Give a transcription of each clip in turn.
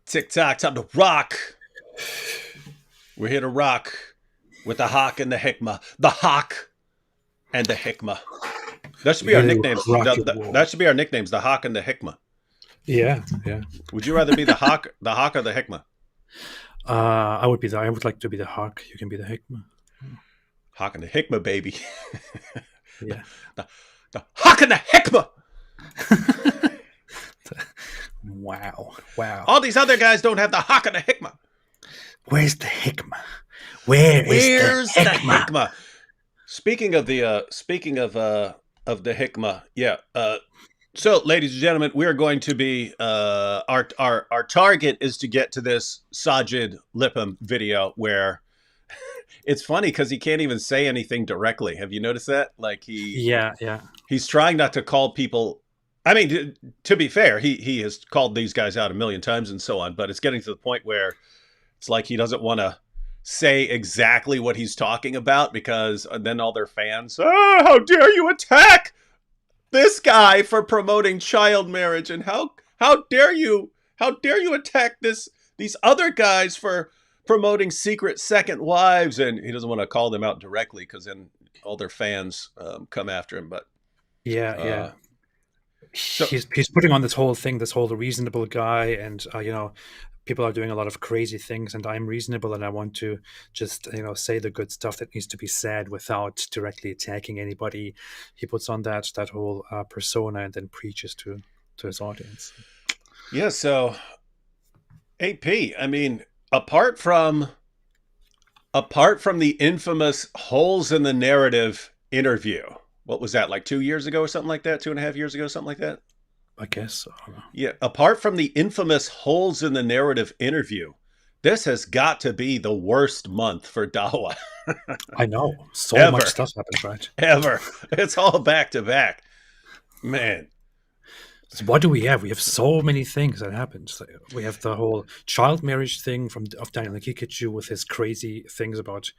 TikTok, time to rock. We're here to rock with the Hawk and the Hikmah. The Hawk and the Hikmah. That should be our Here to nicknames. rock your world. That should be our nicknames. The Hawk and the Hikmah. Yeah, yeah. Would you rather be the Hawk or the Hikmah? I would be the. I would like to be the hawk. You can be the Hikmah. Hawk and the Hikmah, baby. Yeah. the, the Hawk and the Hikmah. Wow. Wow. All these other guys don't have the Hawk and the Hikmah. Where's the Hikmah? Where's the Hikmah? Speaking of the Hikmah, yeah. So, ladies and gentlemen, we are going to be our target is to get to this Sajid Lippam video where it's funny because he can't even say anything directly. Have you noticed that? Like Yeah. he's trying not to call people. I mean, to be fair, he has called these guys out a million times and so on, but it's getting to the point where it's like he doesn't want to say exactly what he's talking about because then all their fans, oh, how dare you attack this guy for promoting child marriage, and how dare you attack these other guys for promoting secret second wives, and he doesn't want to call them out directly because then all their fans come after him. But Yeah. so He's putting on this whole thing, this whole reasonable guy, and people are doing a lot of crazy things, and I'm reasonable, and I want to just say the good stuff that needs to be said without directly attacking anybody. He puts on that whole persona and then preaches to his audience. yeah, so AP, I mean, apart from the infamous holes in the narrative interview, what was that, like 2 years ago or something like that, 2.5 years ago, something like that? I guess. Yeah, apart from the infamous holes in the narrative interview, this has got to be the worst month for DAWAH I know. So ever, much stuff happens, right? ever. It's all back to back, man. So what do we have? We have so many things that happened. So we have the whole child marriage thing of Daniel Kikachu with his crazy things about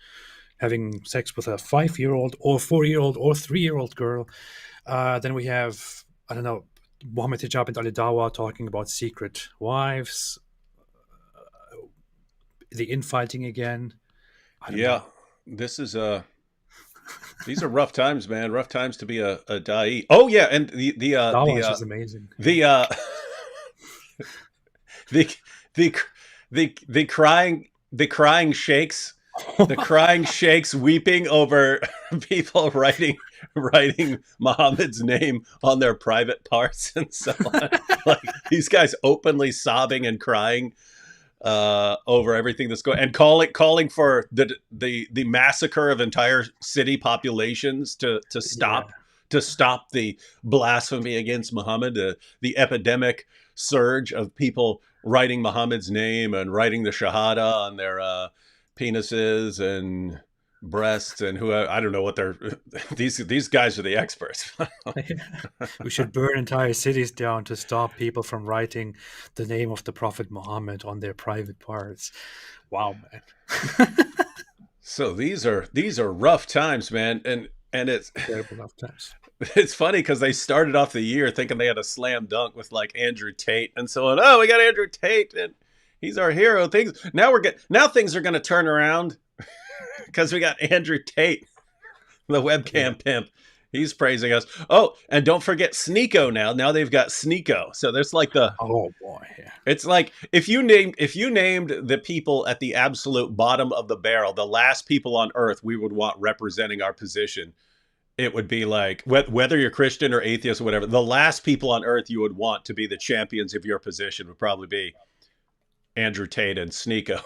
having sex with a 5-year-old or 4-year-old or 3-year-old girl. Then we have, I don't know, Mohammed Hijab and Ali Dawa talking about secret wives, the infighting again. I don't Yeah, know. this is these are rough times, man. Rough times to be a da'i. Oh yeah, and Dawa is just amazing. the the the crying sheikhs, the crying sheikhs weeping over people writing Muhammad's name on their private parts and so on. Like these guys openly sobbing and crying over everything that's going, and calling for the massacre of entire city populations to stop, Yeah. to stop the blasphemy against Muhammad, the epidemic surge of people writing Muhammad's name and writing the Shahada on their penises and breasts, and who I don't know what they're these guys are the experts. We should burn entire cities down to stop people from writing the name of the Prophet Muhammad on their private parts. Wow, man. So these are rough times, man, and Terrible enough times. it's funny because they started off the year thinking they had a slam dunk with like Andrew Tate and so on. Oh, we got Andrew Tate and he's our hero. Now things are going to turn around because we got Andrew Tate, the webcam pimp. He's praising us. Oh, and don't forget Sneeko now. Now they've got Sneeko. So there's like Oh boy, yeah. it's like if you named the people at the absolute bottom of the barrel, the last people on earth we would want representing our position, it would be like whether you're Christian or atheist or whatever, the last people on earth you would want to be the champions of your position would probably be Andrew Tate and Sneeko.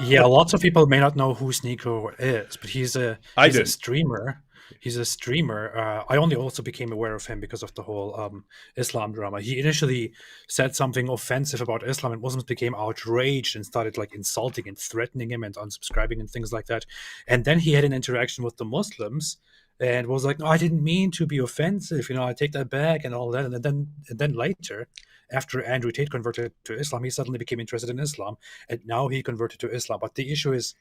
Yeah, lots of people may not know who Sneeko is, but he's a I he's a did. streamer. He's a streamer. I only also became aware of him because of the whole Islam drama. He initially said something offensive about Islam, and Muslims became outraged and started like insulting and threatening him and unsubscribing and things like that. And then he had an interaction with the Muslims and was like, "No, I didn't mean to be offensive. I take that back and all that." And then later, after Andrew Tate converted to Islam, he suddenly became interested in Islam, and now he converted to Islam. But the issue is,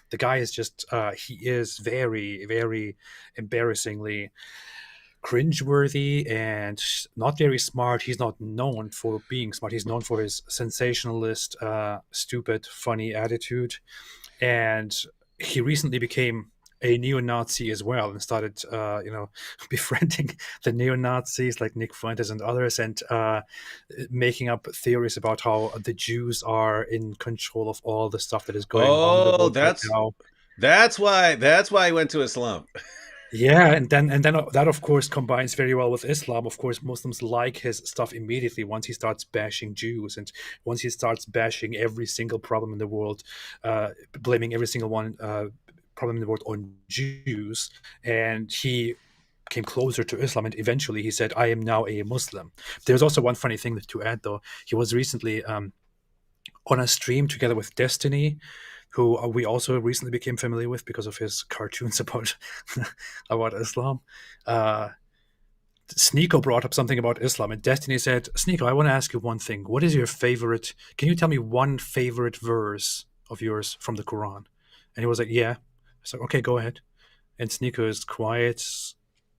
the guy is just he is very, very embarrassingly cringeworthy and not very smart. He's not known for being smart. He's known for his sensationalist, stupid, funny attitude. And he recently became a neo-Nazi as well, and started, befriending the neo-Nazis like Nick Fuentes and others, and making up theories about how the Jews are in control of all the stuff that is going on in the world right now. That's why he went to Islam. Yeah, and then that of course combines very well with Islam. Of course, Muslims like his stuff immediately once he starts bashing Jews, and once he starts bashing every single problem in the world, blaming every single problem in the world on Jews, and he came closer to Islam, and eventually he said, "I am now a Muslim." There's also one funny thing to add, though. He was recently on a stream together with Destiny, who we also recently became familiar with because of his cartoons about Islam. Sneeko brought up something about Islam, and Destiny said, "Sneeko, I want to ask you one thing. What is your favorite? Can you tell me one favorite verse of yours from the Quran?" And he was like, "Yeah." I said, "Okay, go ahead." And Sneeko is quiet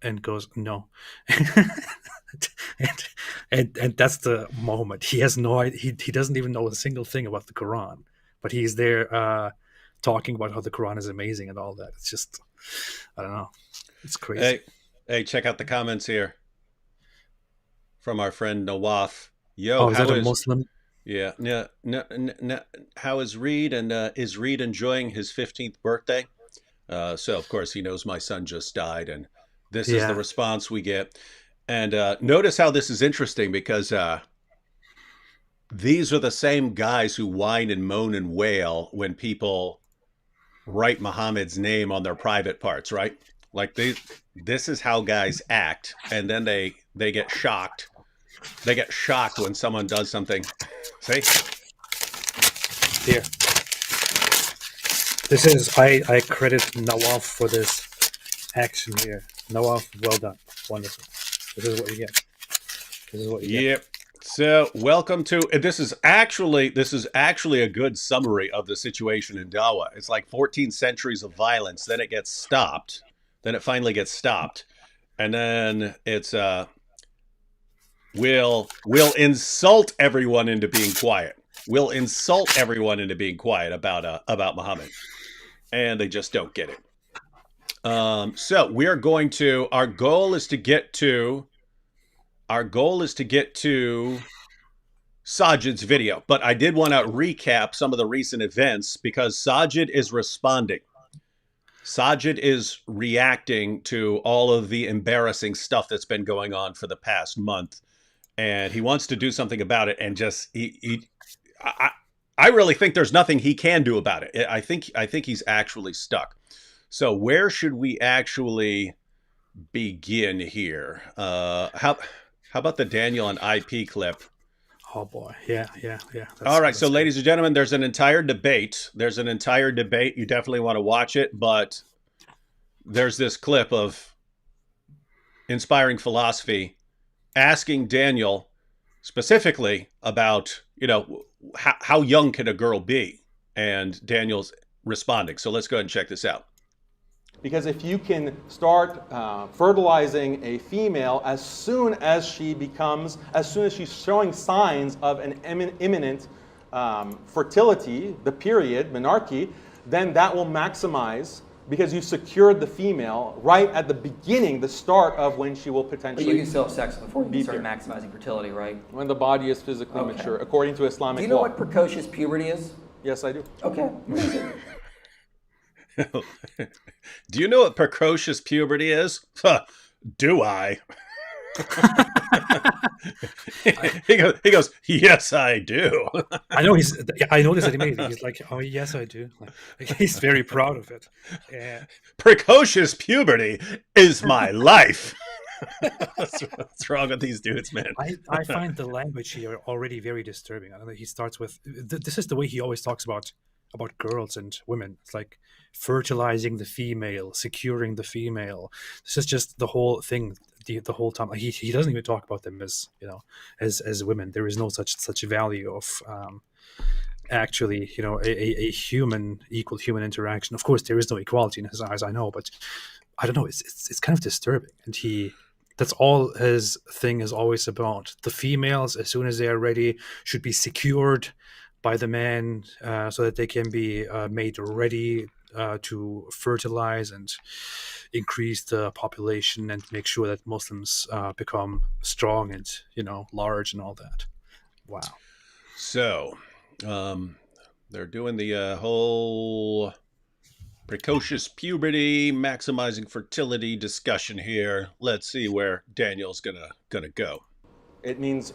and goes, "No." and that's the moment. He has no idea. He doesn't even know a single thing about the Quran, but he's there talking about how the Quran is amazing and all that. It's just, I don't know. It's crazy. Hey, check out the comments here from our friend Nawaf. Yo, is that a Muslim? Yeah. No. How is Reed? And is Reed enjoying his 15th birthday? So, of course, he knows my son just died, and this is the response we get. And notice how this is interesting, because these are the same guys who whine and moan and wail when people write Muhammad's name on their private parts, right? Like this is how guys act, and then they get shocked. They get shocked when someone does something. See? Here. This is, I credit Nawaf for this action here. Nawaf, well done. Wonderful. This is what you get. Yep. So welcome to, this is actually a good summary of the situation in DAWAH. It's like 14 centuries of violence, then it gets stopped. Then it finally gets stopped. And then it's we'll insult everyone into being quiet. We'll insult everyone into being quiet about Muhammad. And they just don't get it. So we are going to, our goal is to get to Sajid's video, but I did want to recap some of the recent events because Sajid is responding. Sajid is reacting to all of the embarrassing stuff that's been going on for the past month, and he wants to do something about it. And just I really think there's nothing he can do about it. I think he's actually stuck. So where should we actually begin here? How about the Daniel and IP clip? Oh boy, yeah. All right, so ladies and gentlemen, there's an entire debate. You definitely want to watch it, but there's this clip of Inspiring Philosophy asking Daniel specifically about, how young can a girl be? And Daniel's responding. So let's go ahead and check this out. Because if you can start fertilizing a female as soon as she's showing signs of an imminent fertility, the period, menarche, then that will maximize, because you secured the female right at the beginning, the start of when she will potentially. But you can still have sex before you start maximizing fertility, right? When the body is physically mature, according to Islamic law. Do you know what precocious puberty is? Yes, I do. Okay. Do you know what precocious puberty is? Do I? he goes, yes, I do. I noticed that he made it. He's like, oh, yes, I do. Like, he's very proud of it. Yeah. Precocious puberty is my life. What's wrong with these dudes, man? I find the language here already very disturbing. I don't know. He starts with, this is the way he always talks about girls and women. It's like fertilizing the female, securing the female. This is just the whole thing. The whole time he doesn't even talk about them as as women. There is no such value of actually a human, equal human interaction. Of course there is no equality in his eyes, I know, but I don't know, it's kind of disturbing. And he That's all his thing is always about. The females, as soon as they are ready, should be secured by the man so that they can be made ready to fertilize and increase the population and make sure that Muslims become strong and, large and all that. Wow. So, they're doing the whole precocious puberty, maximizing fertility discussion here. Let's see where Daniel's gonna go. It means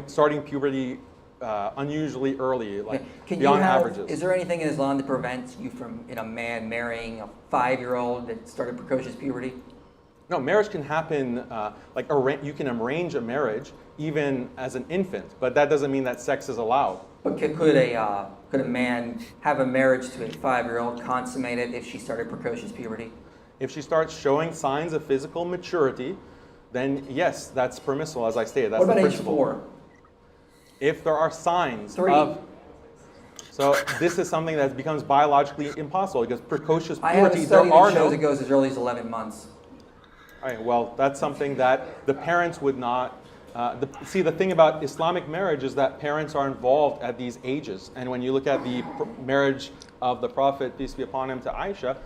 starting puberty unusually early, like Can beyond you have, averages. Is there anything in Islam that prevents you from, a man marrying a 5-year-old that started precocious puberty? No, marriage can happen, you can arrange a marriage even as an infant, but that doesn't mean that sex is allowed. But could a man have a marriage to a 5-year-old consummated if she started precocious puberty? If she starts showing signs of physical maturity, then yes, that's permissible, as I stated. That's What about the age principle. 4? If there are signs 3. So this is something that becomes biologically impossible because precocious I have a puberty, study there are that shows no... it goes as early as 11 months. All right, well, that's something that the parents would not... See, the thing about Islamic marriage is that parents are involved at these ages. And when you look at the marriage of the Prophet, peace be upon him, to Aisha,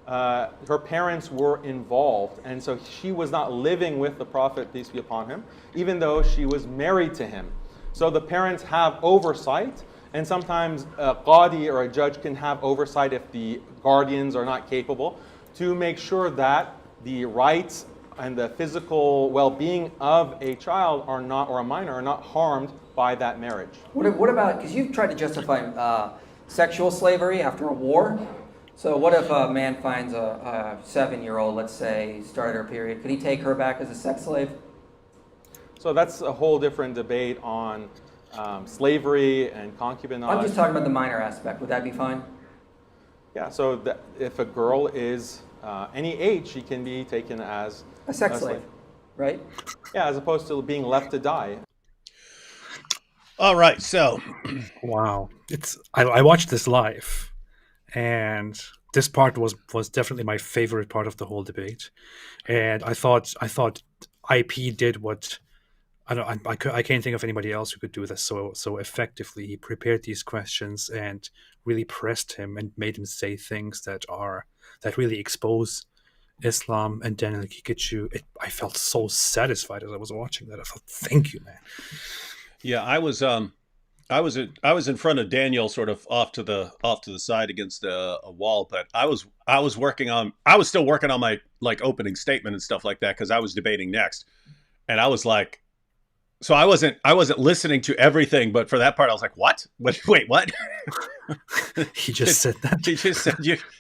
her parents were involved. And so she was not living with the Prophet, peace be upon him, even though she was married to him. So the parents have oversight, and sometimes a qadi or a judge can have oversight if the guardians are not capable to make sure that the rights and the physical well-being of a child are not, or a minor, are not harmed by that marriage. What about, because you've tried to justify sexual slavery after a war. So what if a man finds a 7-year-old, let's say, started her period, could he take her back as a sex slave? So that's a whole different debate on slavery and concubinage. I'm just talking about the minor aspect. Would that be fine? Yeah, so if a girl is any age, she can be taken as A sex slave, right? Yeah, as opposed to being left to die. All right, so Wow. I watched this live, and this part was definitely my favorite part of the whole debate. And I thought IP did what I can't think of anybody else who could do this so effectively. He prepared these questions and really pressed him and made him say things that really expose Islam, and then he gets you. I felt so satisfied as I was watching that. I thought, thank you, man. yeah, I was in front of Daniel, sort of off to the side against a wall, but I was still working on my opening statement and stuff like that because I was debating next, and I was like. So I wasn't listening to everything, but for that part, I was like, "What? Wait, what?" He just said that.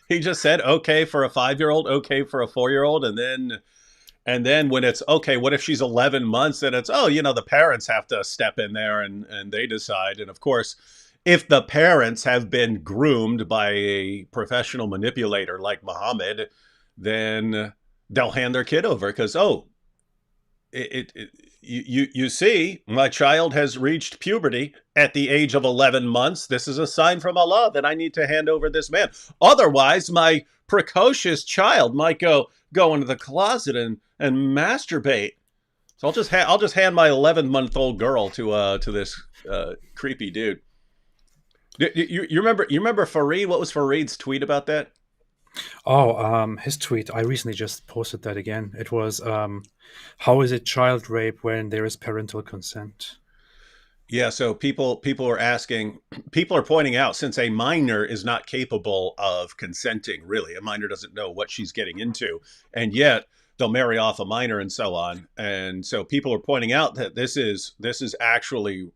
He just said, "Okay for a 5-year-old, okay for a 4-year-old," and then when it's okay, what if she's 11 months? And it's the parents have to step in there and they decide. And of course, if the parents have been groomed by a professional manipulator like Muhammad, then they'll hand their kid over because You see, my child has reached puberty at the age of 11 months. This is a sign from Allah that I need to hand over this man. Otherwise, my precocious child might go into the closet and masturbate. So I'll just hand my 11-month-old girl to this creepy dude. You remember Fareed? What was Fareed's tweet about that? Oh, his tweet. I recently just posted that again. It was, how is it child rape when there is parental consent? Yeah, so people are pointing out, since a minor is not capable of consenting, really, a minor doesn't know what she's getting into, and yet they'll marry off a minor and so on. And so people are pointing out that this is actually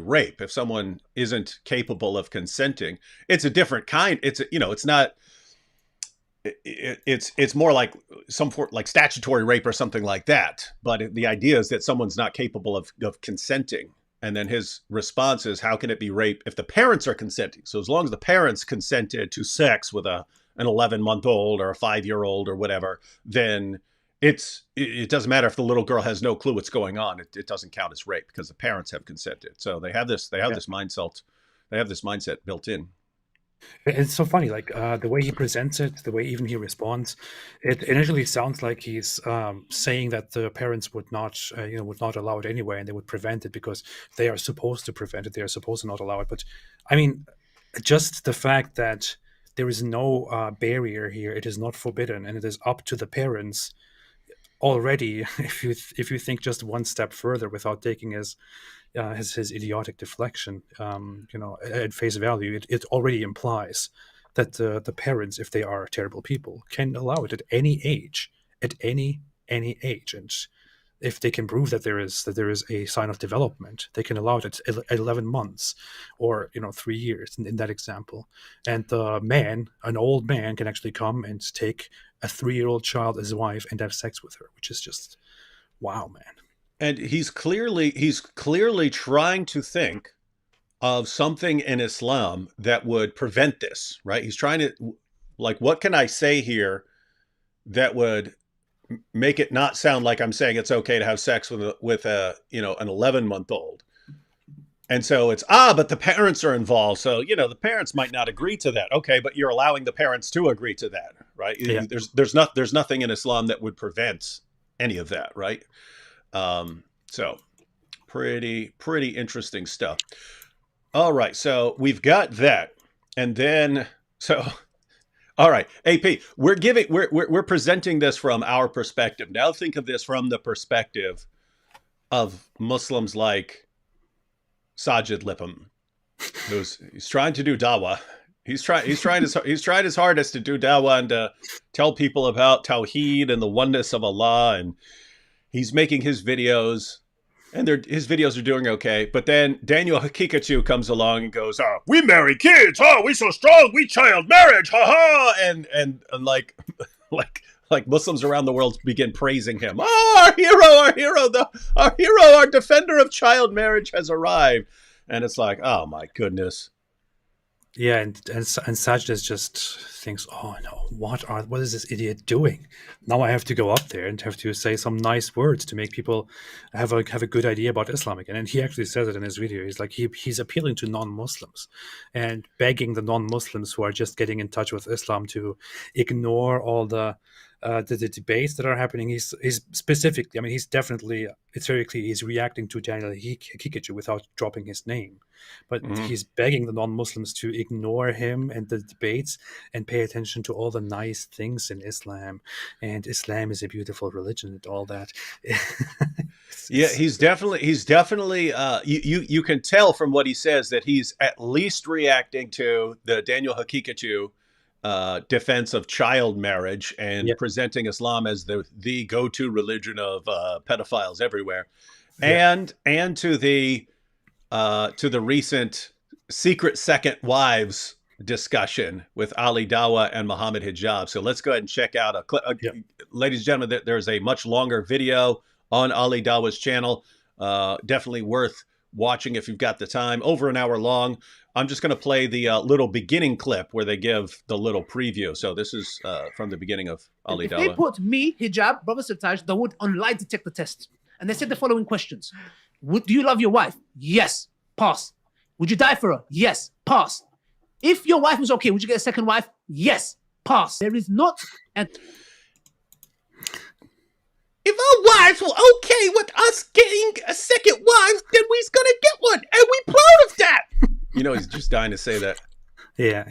rape. If someone isn't capable of consenting, it's a different kind. It's not. It's more like like statutory rape or something like that. But the idea is that someone's not capable of consenting. And then his response is, how can it be rape if the parents are consenting? So as long as the parents consented to sex with an 11-month-old or a 5-year-old or whatever, then it doesn't matter if the little girl has no clue what's going on. It doesn't count as rape because the parents have consented. So they have this mindset built in. It's so funny, like the way he presents it, the way even he responds. It initially sounds like he's saying that the parents would not, would not allow it anyway, and they would prevent it because they are supposed to prevent it. They are supposed to not allow it. But I mean, just the fact that there is no barrier here, it is not forbidden, and it is up to the parents already. If you think just one step further without taking his idiotic deflection, at face value, it already implies that the parents, if they are terrible people, can allow it at any age, and if they can prove that there is a sign of development, they can allow it at 11 months, or 3 years in that example. And the man, an old man, can actually come and take a 3-year-old child as wife and have sex with her, which is just wow, man. And he's clearly trying to think of something in Islam that would prevent this, right? He's trying to, like, what can I say here that would make it not sound like I'm saying it's okay to have sex with a an 11-month-old. And so it's, but the parents are involved. So, the parents might not agree to that. Okay, but you're allowing the parents to agree to that, right? Yeah. There's nothing in Islam that would prevent any of that, right? So pretty interesting stuff. All right, so we've got that. And then all right, AP, we're presenting this from our perspective. Now think of this from the perspective of Muslims like Sajid Lippam, he's trying to do dawah. He's tried his hardest to do dawah and to tell people about Tawheed and the oneness of Allah, and he's making his videos, and his videos are doing okay. But then Daniel Hakikachu comes along and goes, we marry kids, we so strong, we child marriage, and like Muslims around the world begin praising him. Our hero, our defender of child marriage has arrived. And it's like, oh my goodness. Yeah, and Sajid just thinks, oh no, what is this idiot doing? Now I have to go up there and have to say some nice words to make people have a good idea about Islam again. And he actually says it in his video. He's like, he's appealing to non-Muslims and begging the non-Muslims who are just getting in touch with Islam to ignore all the debates that are happening. He's specifically, I mean, he's definitely, it's very clear he's reacting to Daniel Hakikachu without dropping his name, but he's begging the non-Muslims to ignore him and the debates and pay attention to all the nice things in Islam, and Islam is a beautiful religion and all that. Yeah, he's definitely you can tell from what he says that he's at least reacting to the Daniel Hakikachu defense of child marriage and presenting Islam as the go-to religion of pedophiles everywhere, and to the recent secret second wives discussion with Ali Dawah and Muhammad Hijab. So let's go ahead and check out a clip. Ladies and gentlemen, there's a much longer video on Ali Dawah's channel. Definitely worth watching if you've got the time. Over an hour long. I'm just going to play the little beginning clip where they give the little preview. So this is from the beginning of Ali Dawah. If they put me, hijab, brother Sirtaj, they would on lie detector test. And they said the following questions. Do you love your wife? Yes. Pass. Would you die for her? Yes. Pass. If your wife was okay, would you get a second wife? Yes. Pass. There is not... If our wives were okay with us getting a second wife, then we's gonna get one, and we proud of that. He's just dying to say that. Yeah.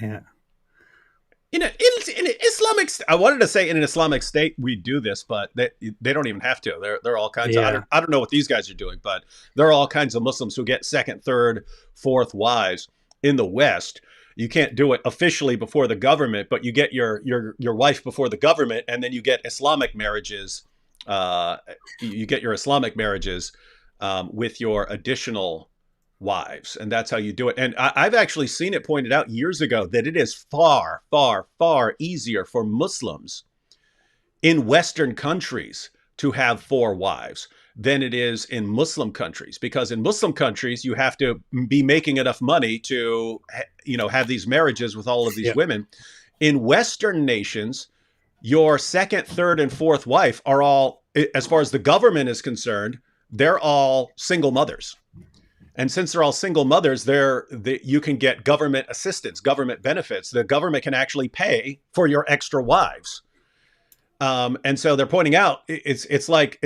In an Islamic, I wanted to say in an Islamic state we do this, but they don't even have to. There are all kinds of, I don't know what these guys are doing, but there are all kinds of Muslims who get second, third, fourth wives in the West. You can't do it officially before the government, but you get your wife before the government, and then you get Islamic marriages. You get your Islamic marriages with your additional wives, and that's how you do it. And I've actually seen it pointed out years ago that it is far, far, far easier for Muslims in Western countries to have 4 wives than it is in Muslim countries, because in Muslim countries you have to be making enough money to have these marriages with all of these women. In Western nations, your second, third, and fourth wife are all, as far as the government is concerned, they're all single mothers. And since they're all single mothers, you can get government assistance, government benefits. The government can actually pay for your extra wives. And so they're pointing out it's like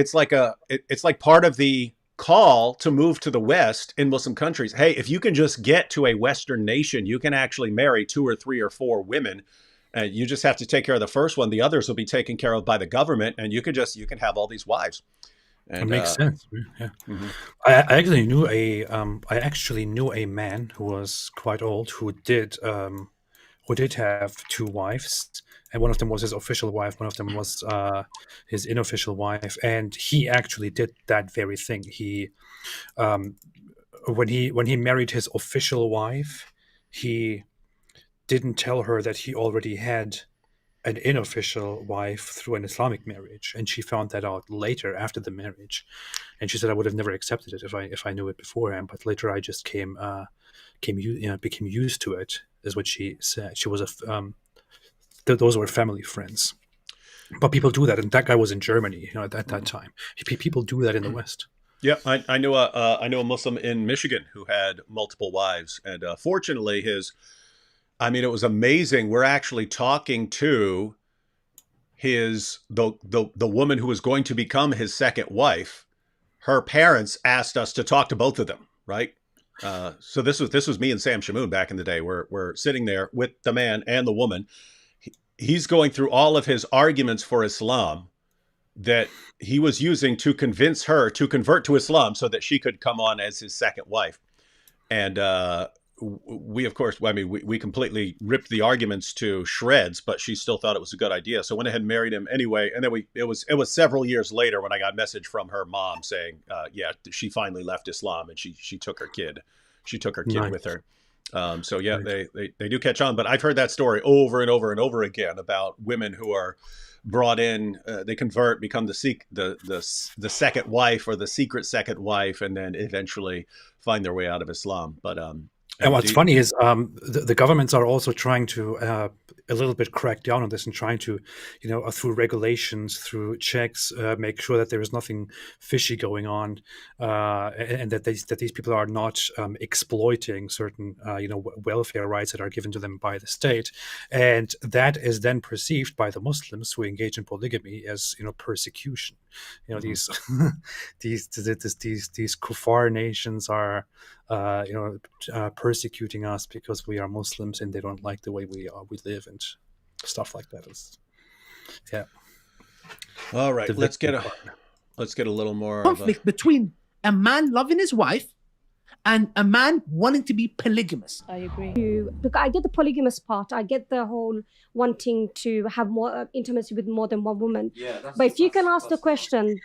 part of the call to move to the West in Muslim countries. Hey, if you can just get to a Western nation, you can actually marry 2 or 3 or 4 women. And you just have to take care of the first one. The others will be taken care of by the government, and you can have all these wives. And, It makes sense. Yeah. mhm. I actually knew a man who was quite old who did have 2 wives, and one of them was his official wife, one of them was his unofficial wife, and he actually did that very thing. He when he married his official wife, he didn't tell her that he already had an unofficial wife through an Islamic marriage, and she found that out later after the marriage, and she said, I would have never accepted it if I knew it beforehand, but later I just became used to it, is what she said. She was those were family friends, but people do that, and that guy was in Germany, at that time. People do that in the West. Yeah, I know a Muslim in Michigan who had multiple wives, and fortunately it was amazing. We're actually talking to the woman who was going to become his second wife. Her parents asked us to talk to both of them, right? So this was me and Sam Shamoon back in the day. We're sitting there with the man and the woman. He's going through all of his arguments for Islam that he was using to convince her to convert to Islam so that she could come on as his second wife. And we, of course, we completely ripped the arguments to shreds, but she still thought it was a good idea. So went ahead and married him anyway. And then it was several years later when I got a message from her mom saying, she finally left Islam and she took her kid. She took her kid Nice. with her. So yeah, right. They do catch on, but I've heard that story over and over and over again about women who are brought in, they convert, become the second wife or the secret second wife, and then eventually find their way out of Islam. But and what's funny is the governments are also trying to a little bit crack down on this and trying to, through regulations, through checks, make sure that there is nothing fishy going on, and that these people are not exploiting certain welfare rights that are given to them by the state, and that is then perceived by the Muslims who engage in polygamy as persecution. These kuffar nations are persecuting us because we are Muslims and they don't like the way we live and stuff like that. Yeah. All right, let's get a little more conflict between a man loving his wife and a man wanting to be polygamous. I agree. Because I get the polygamous part. I get the whole wanting to have more intimacy with more than one woman. But if you can ask the question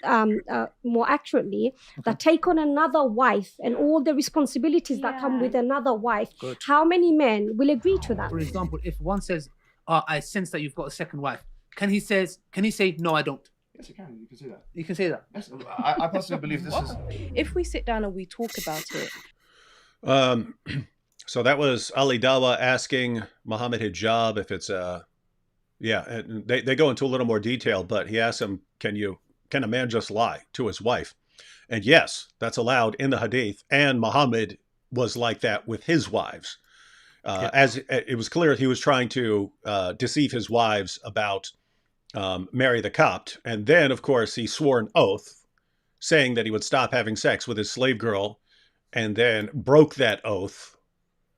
more accurately, that take on another wife and all the responsibilities that come with another wife, Good. how many men will agree to that? For example, if one says, I sense that you've got a second wife, can he say, no, I don't? Yes, you can. You can say that. You can say that. Yes, I personally believe this is. If we sit down and we talk about it. So that was Ali Dawa asking Muhammad Hijab if it's and they go into a little more detail, but he asks him, can a man just lie to his wife? And yes, that's allowed in the hadith, and Muhammad was like that with his wives. As it was clear, he was trying to deceive his wives about marry the Copt. And then, of course, he swore an oath saying that he would stop having sex with his slave girl, and then broke that oath.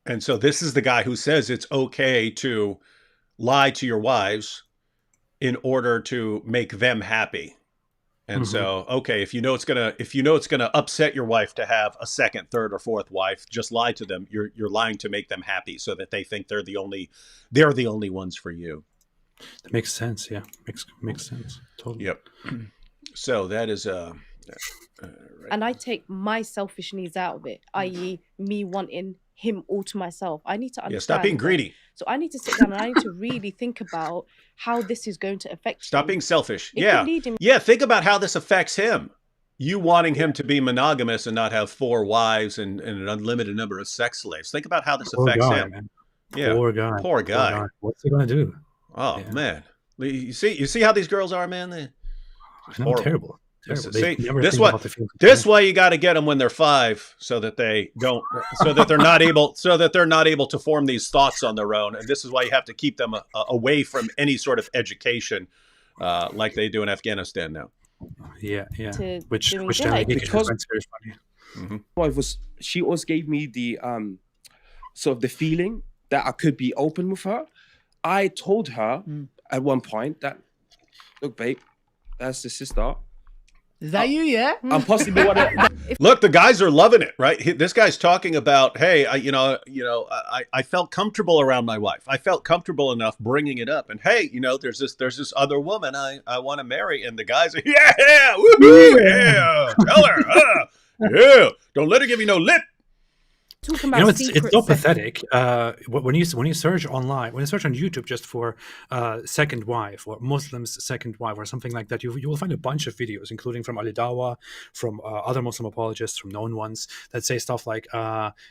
And so this is the guy who says it's okay to lie to your wives in order to make them happy. And so, okay, if you know it's gonna upset your wife to have a second, third, or fourth wife, just lie to them. You're lying to make them happy, so that they think they're the only ones for you. That makes sense. Yeah, makes sense. Totally. Yep. So that is right. And I take my selfish needs out of it, i.e. me wanting him all to myself. I need to understand. Yeah, stop being greedy. So I need to sit down and I need to really think about how this is going to affect Stop him. being selfish. It Yeah. could lead him- Yeah, think about how this affects him. You wanting him to be monogamous and not have 4 wives and an unlimited number of sex slaves. Think about how this affects him. Man. Yeah. Poor guy. What's he gonna do? Oh Yeah. man. You see how these girls are, man? I know, terrible. terrible. See, They never this think why about the feelings of this children. why you got to get them when they're 5, so that they don't, so that they're not able to form these thoughts on their own. And this is why you have to keep them away from any sort of education, like they do in Afghanistan now. Yeah. To Which doing then good. because finds very funny. She always gave me the sort of the feeling that I could be open with her. I told her at one point that, look, babe, that's the sister. Is that you? Yeah. I'm possibly one of. Look, the guys are loving it, right? This guy's talking about, hey, I felt comfortable around my wife. I felt comfortable enough bringing it up, and hey, there's this other woman I want to marry, and the guys are, yeah, woohoo, yeah, tell her, yeah, don't let her give you no lip. Talking about It's so secrets. pathetic. When you search online, when you search on YouTube just for second wife or Muslim's second wife or something like that, you will find a bunch of videos, including from Ali DAWAH, from other Muslim apologists, from known ones, that say stuff like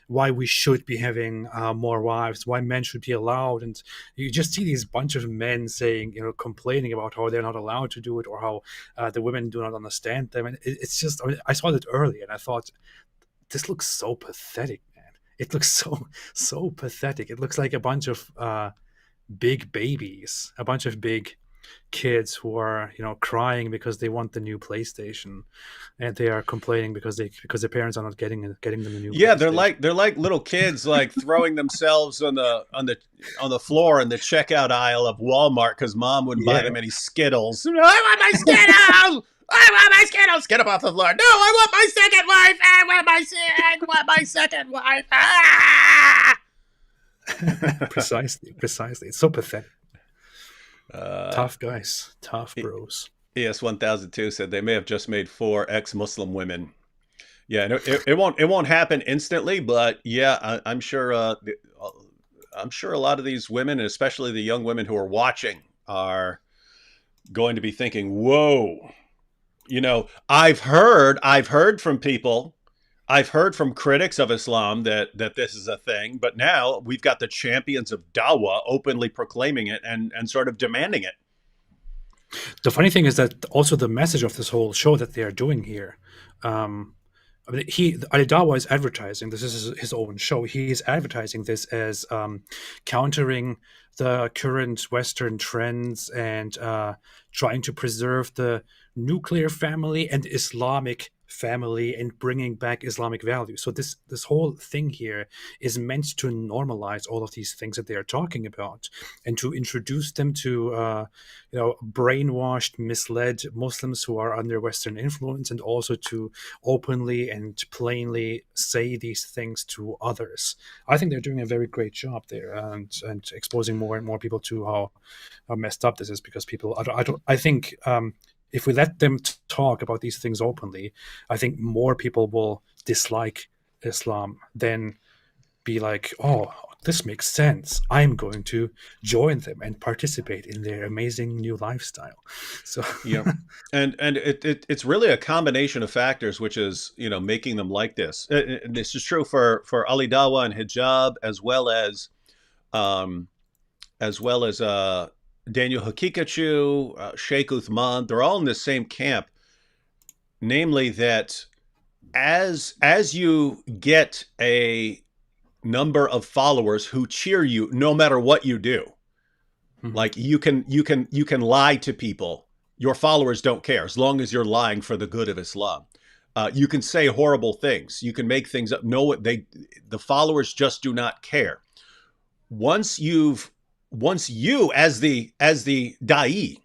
why we should be having more wives, why men should be allowed, and you just see these bunch of men saying, complaining about how they're not allowed to do it, or how the women do not understand them, and it's just, I saw it early and I thought, this looks so pathetic. It looks so pathetic. It looks like a bunch of big babies, a bunch of big kids who are, crying because they want the new PlayStation, and they are complaining because their parents are not getting them the new. Yeah, PlayStation. they're like little kids, like throwing themselves on the floor in the checkout aisle of Walmart because mom wouldn't buy them any Skittles. I want my Skittles. I want my Skittles. Get up off the floor. No, I want my second wife. I want my second wife. Ah! Precisely. It's so pathetic. Tough guys, tough bros. ES1002 said they may have just made 4 ex-Muslim women. Yeah, and it won't happen instantly, but yeah, I'm sure a lot of these women, and especially the young women who are watching, are going to be thinking, "Whoa." I've heard from people, I've heard from critics of Islam that this is a thing, but now we've got the champions of DAWAH openly proclaiming it and sort of demanding it. The funny thing is that also the message of this whole show that they are doing here, Ali DAWAH is advertising, this is his own show, he is advertising this as countering the current Western trends and trying to preserve the nuclear family and Islamic family and bringing back Islamic values. So this whole thing here is meant to normalize all of these things that they are talking about and to introduce them to brainwashed, misled Muslims who are under Western influence, and also to openly and plainly say these things to others. I think they're doing a very great job there and exposing more and more people to how messed up this is, because people I think if we let them talk about these things openly, I think more people will dislike Islam than be like, oh, this makes sense. I'm going to join them and participate in their amazing new lifestyle. So yeah, and it's really a combination of factors, which is making them like this. And this is true for Ali DAWAH and hijab, as well as Daniel Hakikachu, Sheikh Uthman. They're all in the same camp, namely that as you get a number of followers who cheer you no matter what you do, like you can lie to people, your followers don't care as long as you're lying for the good of Islam. You can say horrible things, you can make things up. The followers just do not care. Once you as the da'i,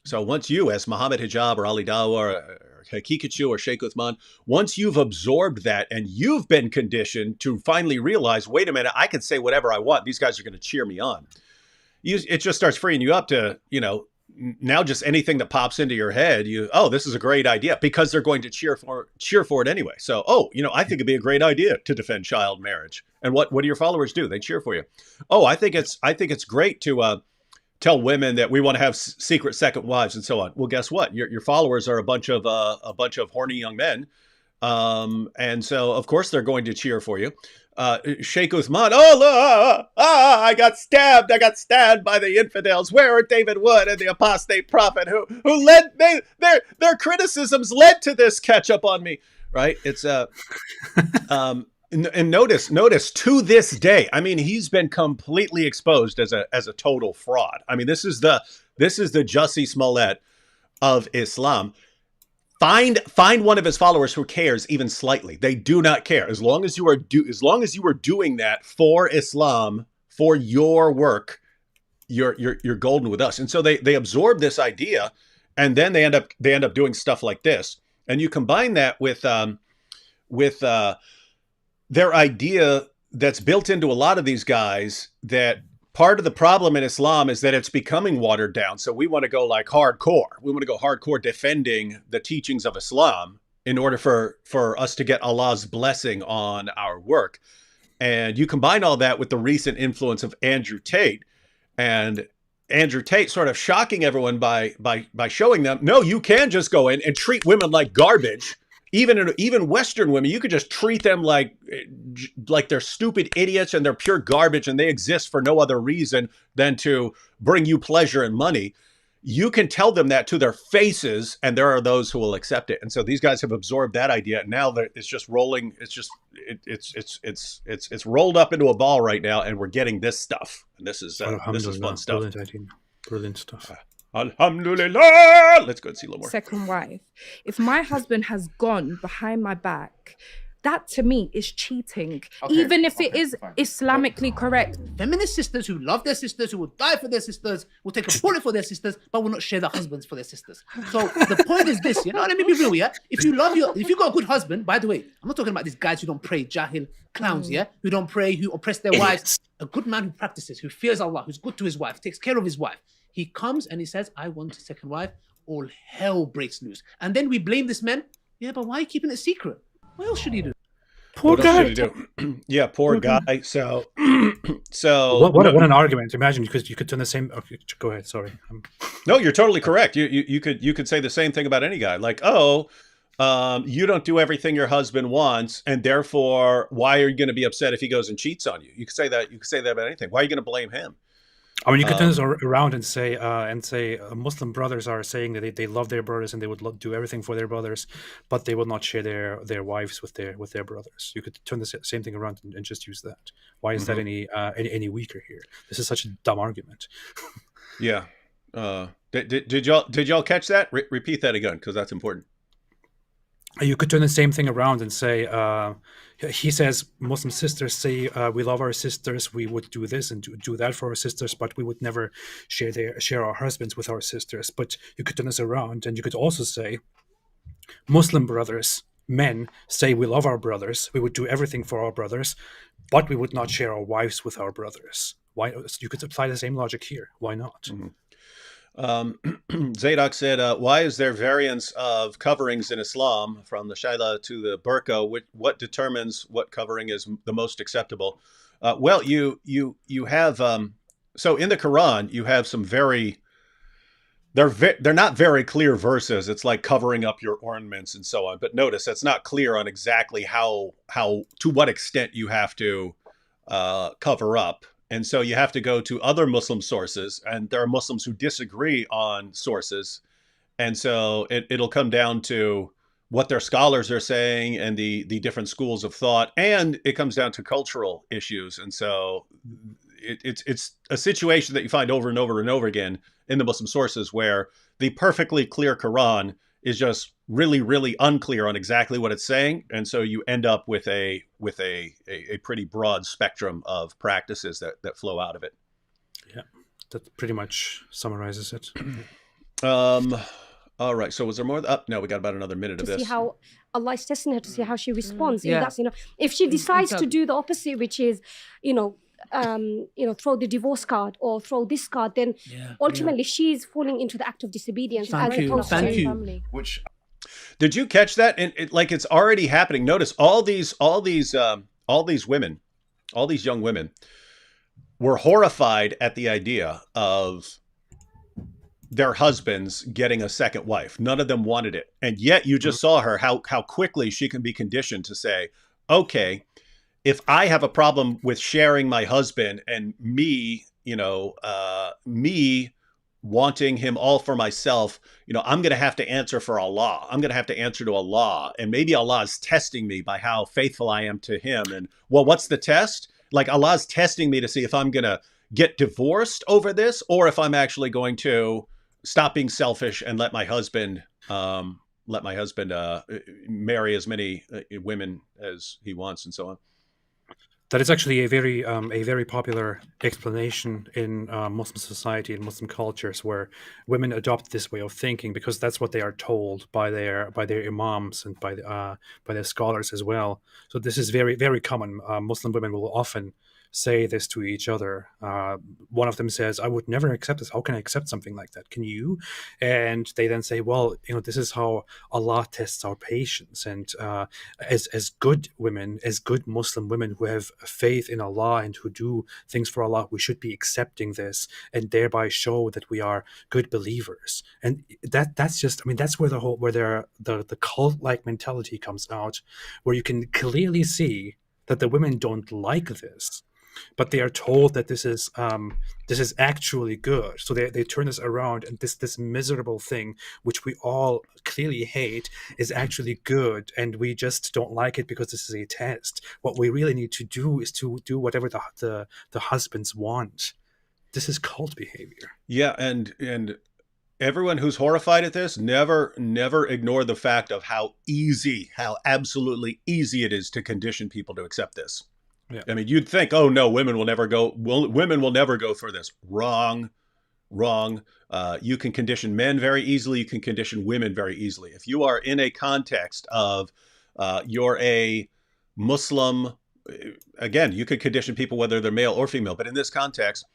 so once you as Muhammad Hijab or Ali DAWAH or Hakikachu or Sheikh Uthman, once you've absorbed that and you've been conditioned to finally realize, wait a minute, I can say whatever I want, these guys are going to cheer me on. It just starts freeing you up to, now just anything that pops into your head, this is a great idea, because they're going to cheer for it anyway. So, I think it'd be a great idea to defend child marriage. And what do your followers do? They cheer for you. Oh, I think it's great to tell women that we want to have secret second wives and so on. Well, guess what? Your followers are a bunch of horny young men And so, of course, they're going to cheer for you. Sheikh Uthman, I got stabbed. I got stabbed by the infidels. Where are David Wood and the apostate prophet who led their criticisms led to this catch up on me, right? It's and notice to this day, I mean, he's been completely exposed as a total fraud. I mean, this is the Jussie Smollett of Islam. Find one of his followers who cares even slightly. They do not care. As long as you are doing that for Islam, for your work, you're golden with us. And so they absorb this idea, and then they end up doing stuff like this. And you combine that with their idea that's built into a lot of these guys, that part of the problem in Islam is that it's becoming watered down. So we want to go like hardcore. We want to go hardcore defending the teachings of Islam in order for us to get Allah's blessing on our work. And you combine all that with the recent influence of Andrew Tate, and Andrew Tate sort of shocking everyone by showing them, no, you can just go in and treat women like garbage. Even Western women, you could just treat them like they're stupid idiots and they're pure garbage and they exist for no other reason than to bring you pleasure and money. You can tell them that to their faces, and there are those who will accept it. And so these guys have absorbed that idea. And now it's just rolling. It's rolled up into a ball right now, and we're getting this stuff. And this is fun stuff. Brilliant stuff. Alhamdulillah. Let's go and see a little more. Second wife. If my husband has gone behind my back, that to me is cheating, even if it is Islamically correct. Feminist sisters who love their sisters, who will die for their sisters, will take a bullet for their sisters, but will not share their husbands for their sisters. So the point is this, let me be real, yeah? If you got a good husband, by the way, I'm not talking about these guys who don't pray, jahil clowns, yeah? Who don't pray, who oppress their wives. A good man who practices, who fears Allah, who's good to his wife, takes care of his wife. He comes and he says, I want a second wife. All hell breaks loose. And then we blame this man. Yeah, but why are you keeping it secret? What else should he do? Poor guy. Yeah, poor guy. So what an argument! Imagine you could turn the same. Okay, go ahead. Sorry. No, you're totally correct. You could say the same thing about any guy. Like, you don't do everything your husband wants, and therefore, why are you going to be upset if he goes and cheats on you? You could say that. You could say that about anything. Why are you going to blame him? I mean, you could turn this around and say, Muslim brothers are saying that they love their brothers and they would do everything for their brothers, but they will not share their wives with their brothers. You could turn the same thing around and just use that. Why is that any weaker here? This is such a dumb argument. Yeah. Did y'all catch that? Repeat that again, because that's important. You could turn the same thing around and say, he says, Muslim sisters say, we love our sisters, we would do this and do that for our sisters, but we would never share our husbands with our sisters. But you could turn this around, and you could also say, Muslim brothers, men, say we love our brothers, we would do everything for our brothers, but we would not share our wives with our brothers. Why? You could apply the same logic here. Why not? Mm-hmm. Zadok said, why is there variance of coverings in Islam from the shaila to the burqa? What determines what covering is the most acceptable? Well, you have, so in the Quran, you have some they're not very clear verses. It's like covering up your ornaments and so on. But notice that's not clear on exactly how to what extent you have to cover up. And so you have to go to other Muslim sources, and there are Muslims who disagree on sources. And so it'll come down to what their scholars are saying and the different schools of thought, and it comes down to cultural issues. And so it's a situation that you find over and over and over again in the Muslim sources, where the perfectly clear Quran is just really, really unclear on exactly what it's saying. And so you end up with a pretty broad spectrum of practices that flow out of it. Yeah, that pretty much summarizes it. All right. So was there more? No, we got about another minute of this. To see how Allah is testing her, to see how she responds. Yeah. That's, if she decides to do the opposite, which is, throw the divorce card or throw this card, then ultimately she's falling into the act of disobedience. Thank you. Family. Which did you catch that? And it's already happening. Notice all these women, all these young women, were horrified at the idea of their husbands getting a second wife. None of them wanted it. And yet you just saw her, how quickly she can be conditioned to say, okay, if I have a problem with sharing my husband and me, me wanting him all for myself, I'm going to have to answer for Allah. I'm going to have to answer to Allah. And maybe Allah is testing me by how faithful I am to him. And well, what's the test? Like Allah's testing me to see if I'm going to get divorced over this, or if I'm actually going to stop being selfish and let my husband marry as many women as he wants, and so on. That is actually a very popular explanation in Muslim society and Muslim cultures, where women adopt this way of thinking because that's what they are told by their imams and by their scholars as well. So this is very, very common. Muslim women will often say this to each other. One of them says, I would never accept this. How can I accept something like that? Can you? And they then say, well, this is how Allah tests our patience. And as good women, as good Muslim women who have faith in Allah and who do things for Allah, we should be accepting this and thereby show that we are good believers. And that's just, that's where the cult-like mentality comes out, where you can clearly see that the women don't like this, but they are told that this is actually good. So they turn this around, and this miserable thing, which we all clearly hate, is actually good, and we just don't like it because this is a test. What we really need to do is to do whatever the husbands want. This is cult behavior. Yeah, and everyone who's horrified at this, never ignore the fact of how absolutely easy it is to condition people to accept this. Yeah. You'd think, oh no, women will never go for this. Wrong. You can condition men very easily. You can condition women very easily. If you are in a context of you're a Muslim, again, you could condition people whether they're male or female. But in this context,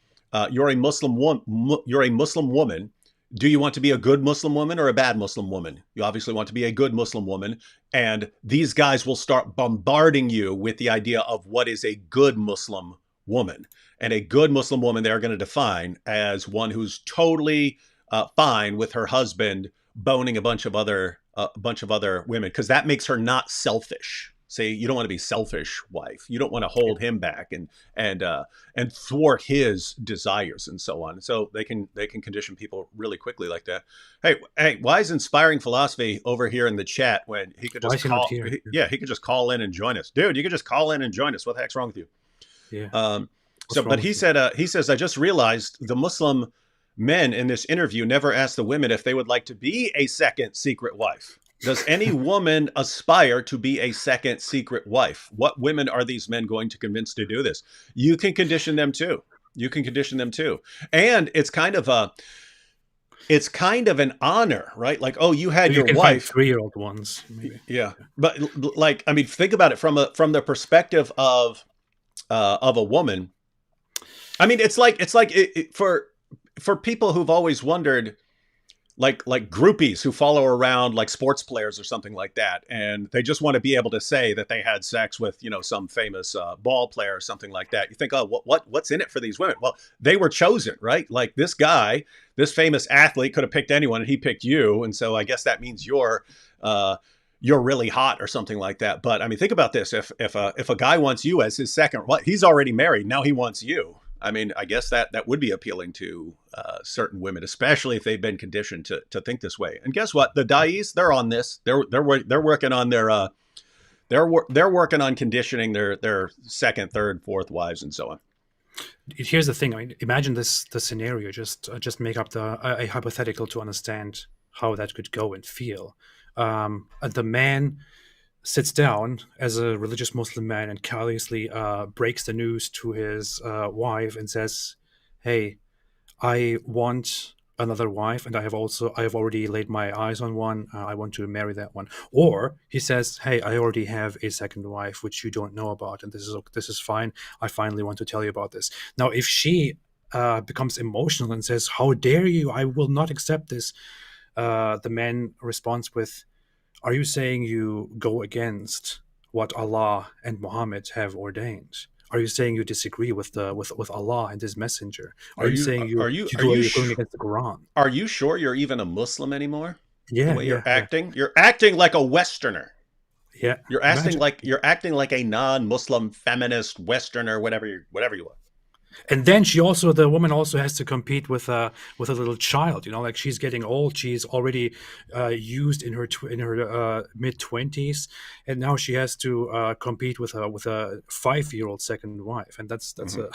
you're a Muslim woman. Do you want to be a good Muslim woman or a bad Muslim woman? You obviously want to be a good Muslim woman. And these guys will start bombarding you with the idea of what is a good Muslim woman. And a good Muslim woman they're going to define as one who's totally fine with her husband boning a bunch of other women, because that makes her not selfish. Say, you don't want to be selfish wife. You don't want to hold him back and thwart his desires and so on. So they can condition people really quickly like that. Hey, why is Inspiring Philosophy over here in the chat when he could just call? He could just call in and join us, dude. You could just call in and join us. What the heck's wrong with you? Yeah. But he says, I just realized the Muslim men in this interview never asked the women if they would like to be a second secret wife. Does any woman aspire to be a second secret wife? What women are these men going to convince to do this? You can condition them too. And it's kind of an honor, right? Like, oh, you had your wife. 3-year-old ones, maybe. Yeah. But think about it from the perspective of a woman. It's like for people who've always wondered, like groupies who follow around like sports players or something like that, and they just want to be able to say that they had sex with some famous ball player or something like that. You think, oh, what's in it for these women? Well, they were chosen, right? Like this guy, this famous athlete could have picked anyone, and he picked you, and so I guess that means you're really hot or something like that. But think about this: if a guy wants you as his second, he's already married, now he wants you. I guess that would be appealing to certain women, especially if they've been conditioned to think this way. And guess what? The da'is, they're on this. They're working on they're working on conditioning their second, third, fourth wives and so on. Here's the thing. Imagine the scenario. Just make up a hypothetical to understand how that could go and feel. The man sits down as a religious Muslim man and carelessly breaks the news to his wife and says, hey, I want another wife, and I have already laid my eyes on one. I want to marry that one. Or he says, hey, I already have a second wife, which you don't know about, and this is fine. I finally want to tell you about this. Now, if she becomes emotional and says, how dare you? I will not accept this. The man responds with, are you saying you go against what Allah and Muhammad have ordained? Are you saying you disagree with Allah and His Messenger? Are you saying you're going against the Quran? Are you sure you're even a Muslim anymore? Yeah, the way you're acting, you're acting like a Westerner. Yeah, you're acting like a non-Muslim feminist Westerner, whatever you are. And then the woman also has to compete with a little child. Like she's getting old. She's already used in her mid-20s, and now she has to compete with a 5-year-old second wife, and that's a.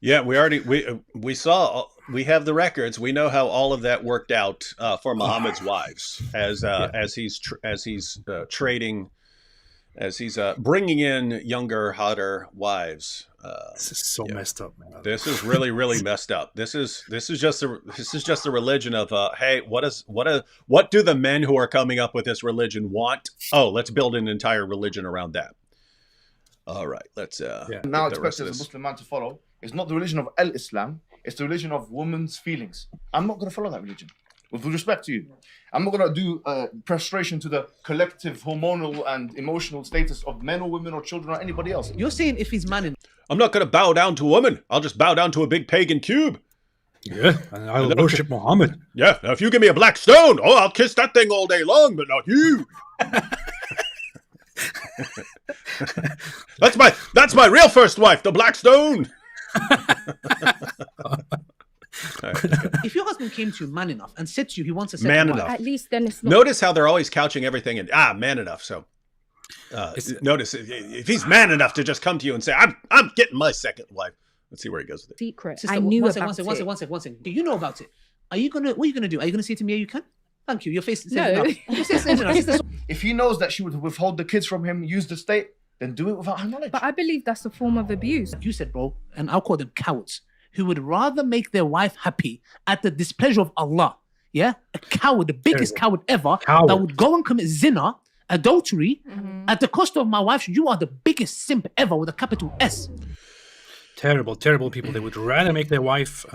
Yeah, we saw. We have the records. We know how all of that worked out for Muhammad's wives as he's trading, as he's bringing in younger, hotter wives. This is so messed up, man. This is really, really messed up. This is just a religion of hey, what do the men who are coming up with this religion want? Oh, let's build an entire religion around that. All right, let's now expected as a Muslim man to follow. It's not the religion of Islam. It's the religion of women's feelings. I'm not going to follow that religion. With respect to you, I'm not going to do prostration to the collective hormonal and emotional status of men or women or children or anybody else. You're saying if he's man, I'm not going to bow down to a woman. I'll just bow down to a big pagan cube. Yeah, and I'll worship Muhammad. Yeah, now if you give me a black stone, I'll kiss that thing all day long, but not you. That's my real first wife, the black stone. If your husband came to you man enough and said to you he wants a second man wife, enough, At least then it's not. notice how they're always couching everything in man enough. So notice if he's man enough to just come to you and say I'm getting my second wife. Let's see where he goes with it. Secret. Sister, I knew one about second, it. one second. Do you know about it? What are you gonna do? Are you gonna say to me, yeah, you can? Thank you. Your face says No. enough. Your face says enough. If he knows that she would withhold the kids from him, use the state, then do it without her knowledge. But I believe that's a form of abuse. You said, bro, and I'll call them cowards, who would rather make their wife happy at the displeasure of Allah. Yeah? A coward, the biggest coward ever, that would go and commit zina, adultery, at the cost of my wife. You are the biggest simp ever with a capital S. Terrible, terrible people. They would rather make their wife,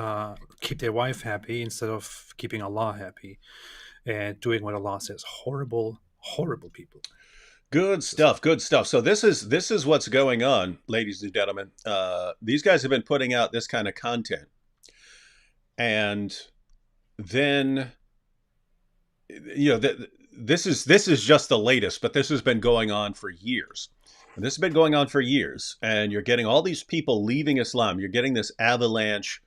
keep their wife happy instead of keeping Allah happy and doing what Allah says. Horrible, horrible people. Good stuff. Good stuff. So this is what's going on, ladies and gentlemen. These guys have been putting out this kind of content, and then this is just the latest, but this has been going on for years. And this has been going on for years, and you're getting all these people leaving Islam. You're getting this avalanche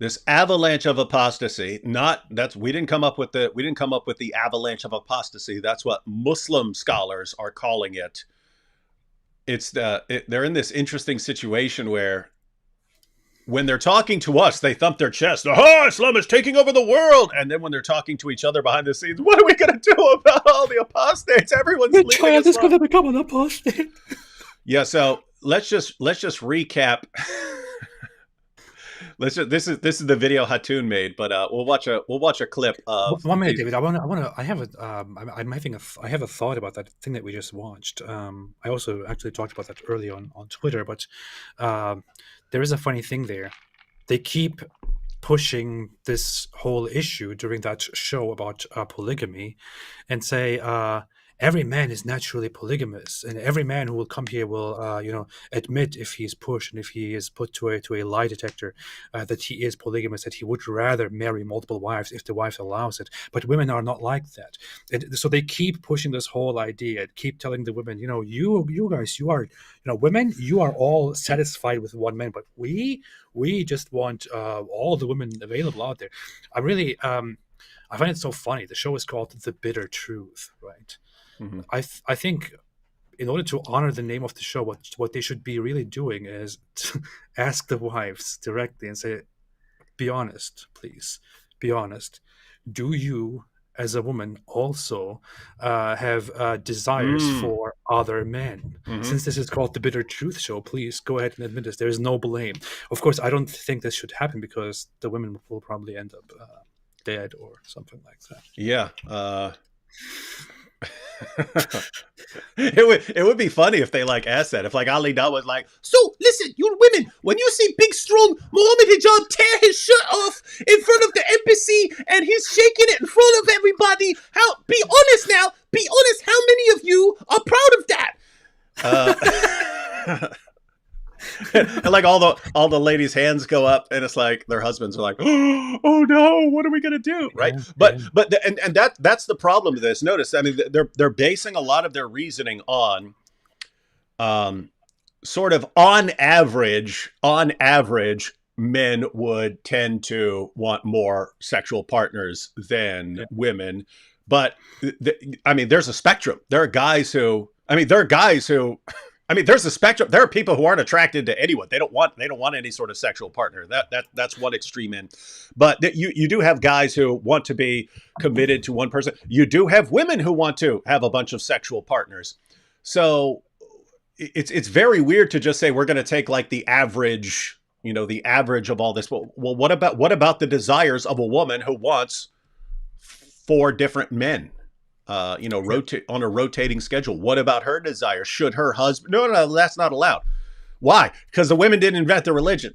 of apostasy. We didn't come up with the avalanche of apostasy. That's what Muslim scholars are calling it. They're in this interesting situation where when they're talking to us, they thump their chest. Oh, Islam is taking over the world. And then when they're talking to each other behind the scenes, what are we going to do about all the apostates? Everyone's leaving Islam. Child is going to become an apostate. Yeah. So let's just recap. This is the video Hatun made, but we'll watch a clip of 1 minute, David. I have a thought about that thing that we just watched. I also actually talked about that earlier on Twitter, but there is a funny thing there. They keep pushing this whole issue during that show about polygamy, and say every man is naturally polygamous, and every man who will come here will, admit if he is pushed and if he is put to a lie detector that he is polygamous, that he would rather marry multiple wives if the wife allows it. But women are not like that. And so they keep pushing this whole idea, keep telling the women, you guys, you are, women, you are all satisfied with one man, but we just want all the women available out there. I really, I find it so funny. The show is called The Bitter Truth, right? Mm-hmm. I think in order to honor the name of the show, what they should be really doing is to ask the wives directly and say, be honest, please. Be honest. Do you, as a woman, also have desires for other men? Mm-hmm. Since this is called The Bitter Truth Show, please go ahead and admit this. There is no blame. Of course, I don't think this should happen because the women will probably end up dead or something like that. Yeah. It would be funny if they asked that. If Ali Dawah was like, so listen, you women, when you see big strong Muhammad Hijab tear his shirt off in front of the embassy and he's shaking it in front of everybody, be honest now, be honest, how many of you are proud of that? and like all the ladies' hands go up, and it's like their husbands are like, oh no, what are we gonna do, right? But that's the problem with this. Notice, I mean, they're basing a lot of their reasoning on, sort of on average, men would tend to want more sexual partners than women. But I mean, there's a spectrum. There are guys who, there's a spectrum. There are people who aren't attracted to anyone. They don't want any sort of sexual partner. That's one extreme end. But you do have guys who want to be committed to one person. You do have women who want to have a bunch of sexual partners. So it's very weird to just say we're going to take like the average, the average of all this. Well, what about the desires of a woman who wants 4 different men, rotate on a rotating schedule? What about her desire? Should her husband? No, that's not allowed. Why? Because the women didn't invent the religion.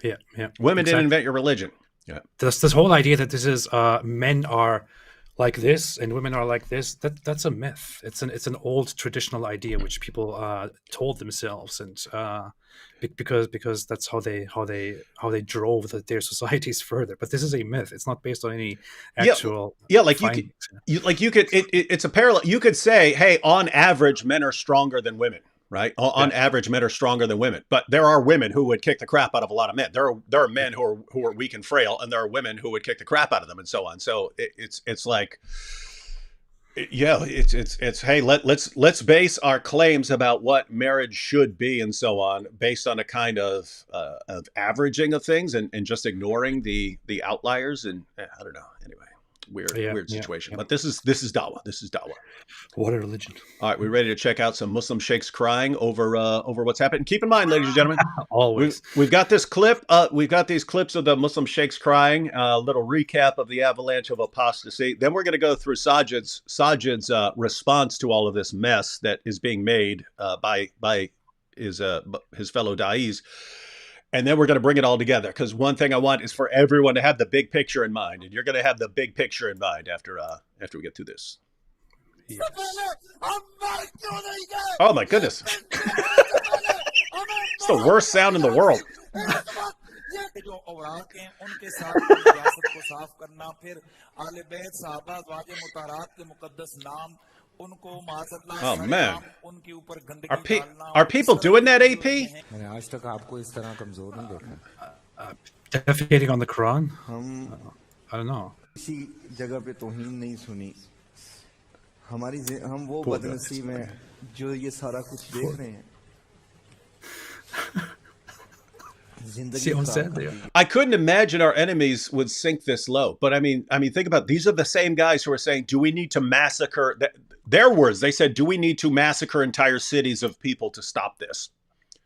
Yeah. Women didn't invent your religion. Yeah. This whole idea that this is men are like this and women are like this, that's a myth. It's an old traditional idea which people told themselves, and because that's how they drove their societies further. But this is a myth. It's not based on any actual findings. It's a parallel. You could say, hey, on average, men are stronger than women. Right? On average, men are stronger than women, but there are women who would kick the crap out of a lot of men. There are men who are weak and frail, and there are women who would kick the crap out of them, and so on. So it's like, it's hey, let's base our claims about what marriage should be and so on based on a kind of averaging of things and just ignoring the outliers. And I don't know. Anyway. Weird situation. But this is DAWAH. This is DAWAH. What a religion. All right, we're ready to check out some Muslim sheikhs crying over what's happened. Keep in mind, ladies and gentlemen, always we've got this clip. We've got these clips of the Muslim sheikhs crying. A little recap of the avalanche of apostasy. Then we're going to go through Sajid's response to all of this mess that is being made by his fellow da'is. And then we're going to bring it all together, because one thing I want is for everyone to have the big picture in mind, and you're going to have the big picture in mind after we get through this. Yes. Oh my goodness! It's the worst sound in the world. Oh man, are people doing that, AP? Defecating on the Quran? I don't know. I couldn't imagine our enemies would sink this low. But I mean, think about it. These are the same guys who are saying, "Do we need to massacre?" Their words. They said, "Do we need to massacre entire cities of people to stop this?"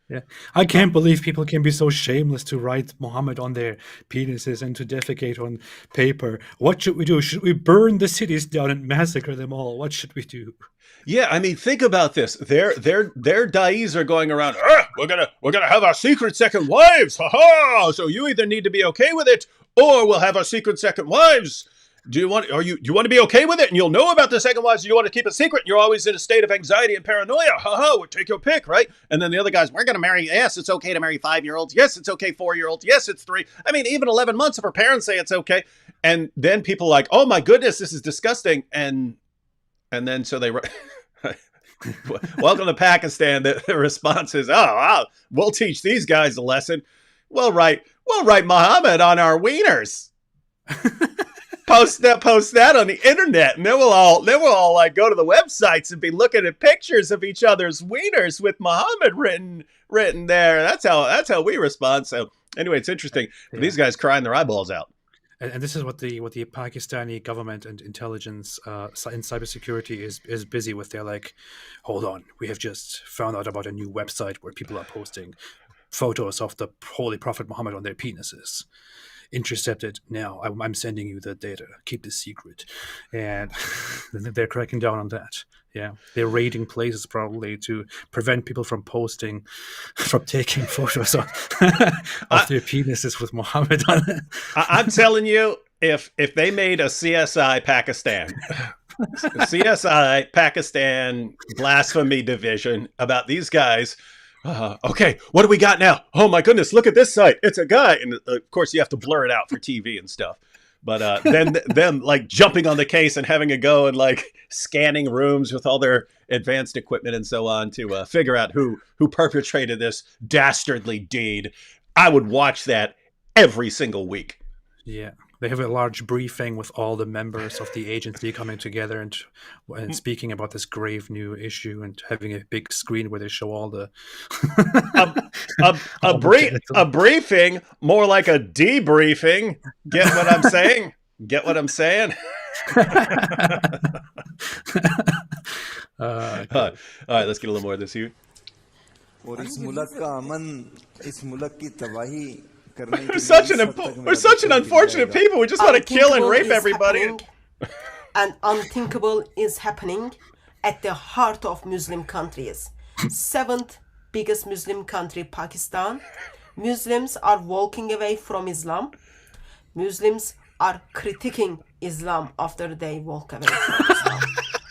Yeah, I can't believe people can be so shameless to write Muhammad on their penises and to defecate on paper. What should we do? Should we burn the cities down and massacre them all? What should we do? Yeah, I mean, think about this. Their da'is are going around. We're gonna have our secret second wives. Ha ha! So you either need to be okay with it, or we'll have our secret second wives. Do you want to be okay with it, and you'll know about the second wives? You want to keep it secret, and you're always in a state of anxiety and paranoia. Ha ha! We'll take your pick, right? And then the other guys, we're gonna marry. Yes, it's okay to marry 5-year-olds. Yes, it's okay 4-year-olds. Yes, it's 3. I mean, even 11 months if her parents say it's okay. And then people are like, oh my goodness, this is disgusting. And then so they. Welcome to Pakistan. The response is, we'll teach these guys a lesson. We'll write Muhammad on our wieners. Post that on the internet, and then we'll all like go to the websites and be looking at pictures of each other's wieners with Muhammad written there. That's how we respond. So anyway, it's interesting. Yeah. These guys crying their eyeballs out. And this is what the Pakistani government and intelligence in cybersecurity is busy with. They're like, hold on, we have just found out about a new website where people are posting photos of the Holy Prophet Muhammad on their penises. Intercepted now. I'm sending you the data. Keep this secret. And they're cracking down on that. Yeah, they're raiding places probably to prevent people from taking photos of their penises with Muhammad on it. I'm telling you, if they made a CSI Pakistan blasphemy division about these guys Okay, what do we got now? Oh my goodness, look at this site. It's a guy. And of course you have to blur it out for TV and stuff. But then them like jumping on the case and having a go and like scanning rooms with all their advanced equipment and so on to figure out who perpetrated this dastardly deed. I would watch that every single week. Yeah. They have a large briefing with all the members of the agency coming together and speaking about this grave new issue and having a big screen where they show all the a briefing, more like a debriefing. Get what I'm saying? Get what I'm saying? All right, let's get a little more of this here. We're such an unfortunate people. We just want to kill and rape everybody. And unthinkable is happening at the heart of Muslim countries. 7th biggest Muslim country, Pakistan. Muslims are walking away from Islam. Muslims are critiquing Islam after they walk away from Islam,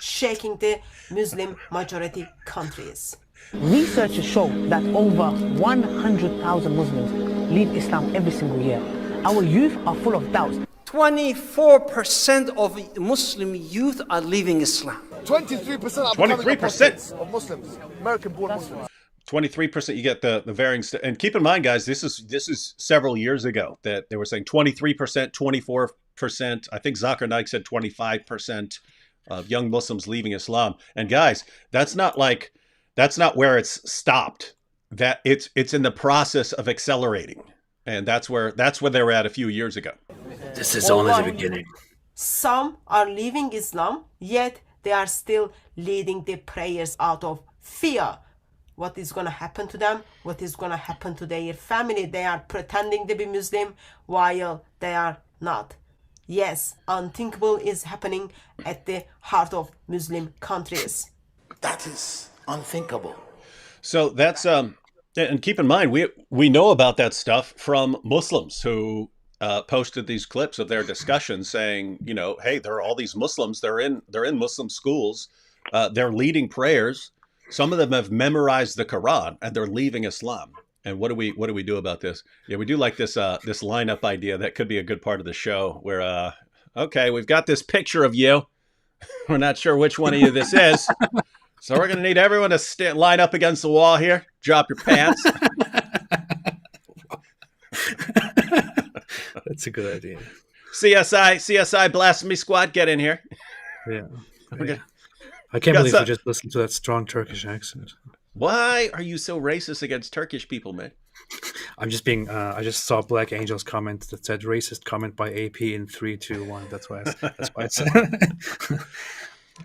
shaking the Muslim majority countries. Researchers show that over 100,000 Muslims leave Islam every single year. Our youth are full of doubts. 24% of Muslim youth are leaving Islam. 23% of Muslims, American-born Muslims. 23%. You get the varying, and keep in mind, guys, this is several years ago that they were saying 23%, 24%. I think Zakir Naik said 25% of young Muslims leaving Islam. And guys, that's not where it's stopped. That it's in the process of accelerating, and that's where they were at a few years ago. This is only the beginning. Some are leaving Islam, yet they are still leading the prayers out of fear. What is going to happen to them? What is going to happen to their family? They are pretending to be Muslim while they are not. Yes, unthinkable is happening at the heart of Muslim countries. That is unthinkable. So that's and keep in mind, we know about that stuff from Muslims who posted these clips of their discussion saying, you know, hey, there are all these Muslims, they're in Muslim schools, they're leading prayers. Some of them have memorized the Quran and they're leaving Islam. And what do we do about this? Yeah, we do like this this lineup idea that could be a good part of the show where okay, we've got this picture of you. We're not sure which one of you this is. So we're going to need everyone to line up against the wall here. Drop your pants. That's a good idea. CSI Blasphemy Squad, get in here. Yeah. I can't believe you just listened to that strong Turkish accent. Why are you so racist against Turkish people, man? I'm just being. I just saw Black Angel's comment that said "racist comment by AP" in 3, 2, 1. That's why I said.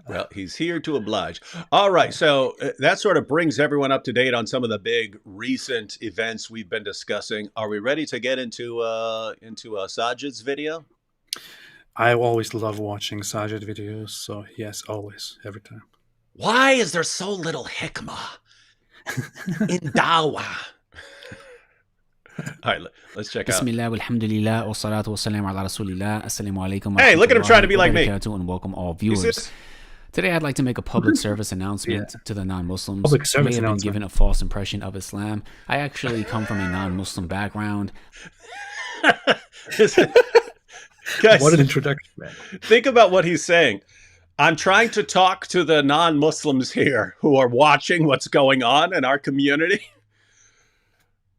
Well, he's here to oblige. All right, so that sort of brings everyone up to date on some of the big recent events we've been discussing. Are we ready to get into Sajid's video? I always love watching Sajid videos, so yes, always, every time. Why is there so little hikmah in DAWAH? All right, let's check out. Bismillah, alhamdulillah, wa salatu wa salam ala rasulillah. Assalamu alaikum. Hey, look at him trying to be like me. And welcome all viewers. Today, I'd like to make a public service announcement to the non-Muslims Public who service may have been announcement. given a false impression of Islam. I actually come from a non-Muslim background. Guys, What an introduction, man. think about what he's saying. I'm trying to talk to the non-Muslims here who are watching what's going on in our community.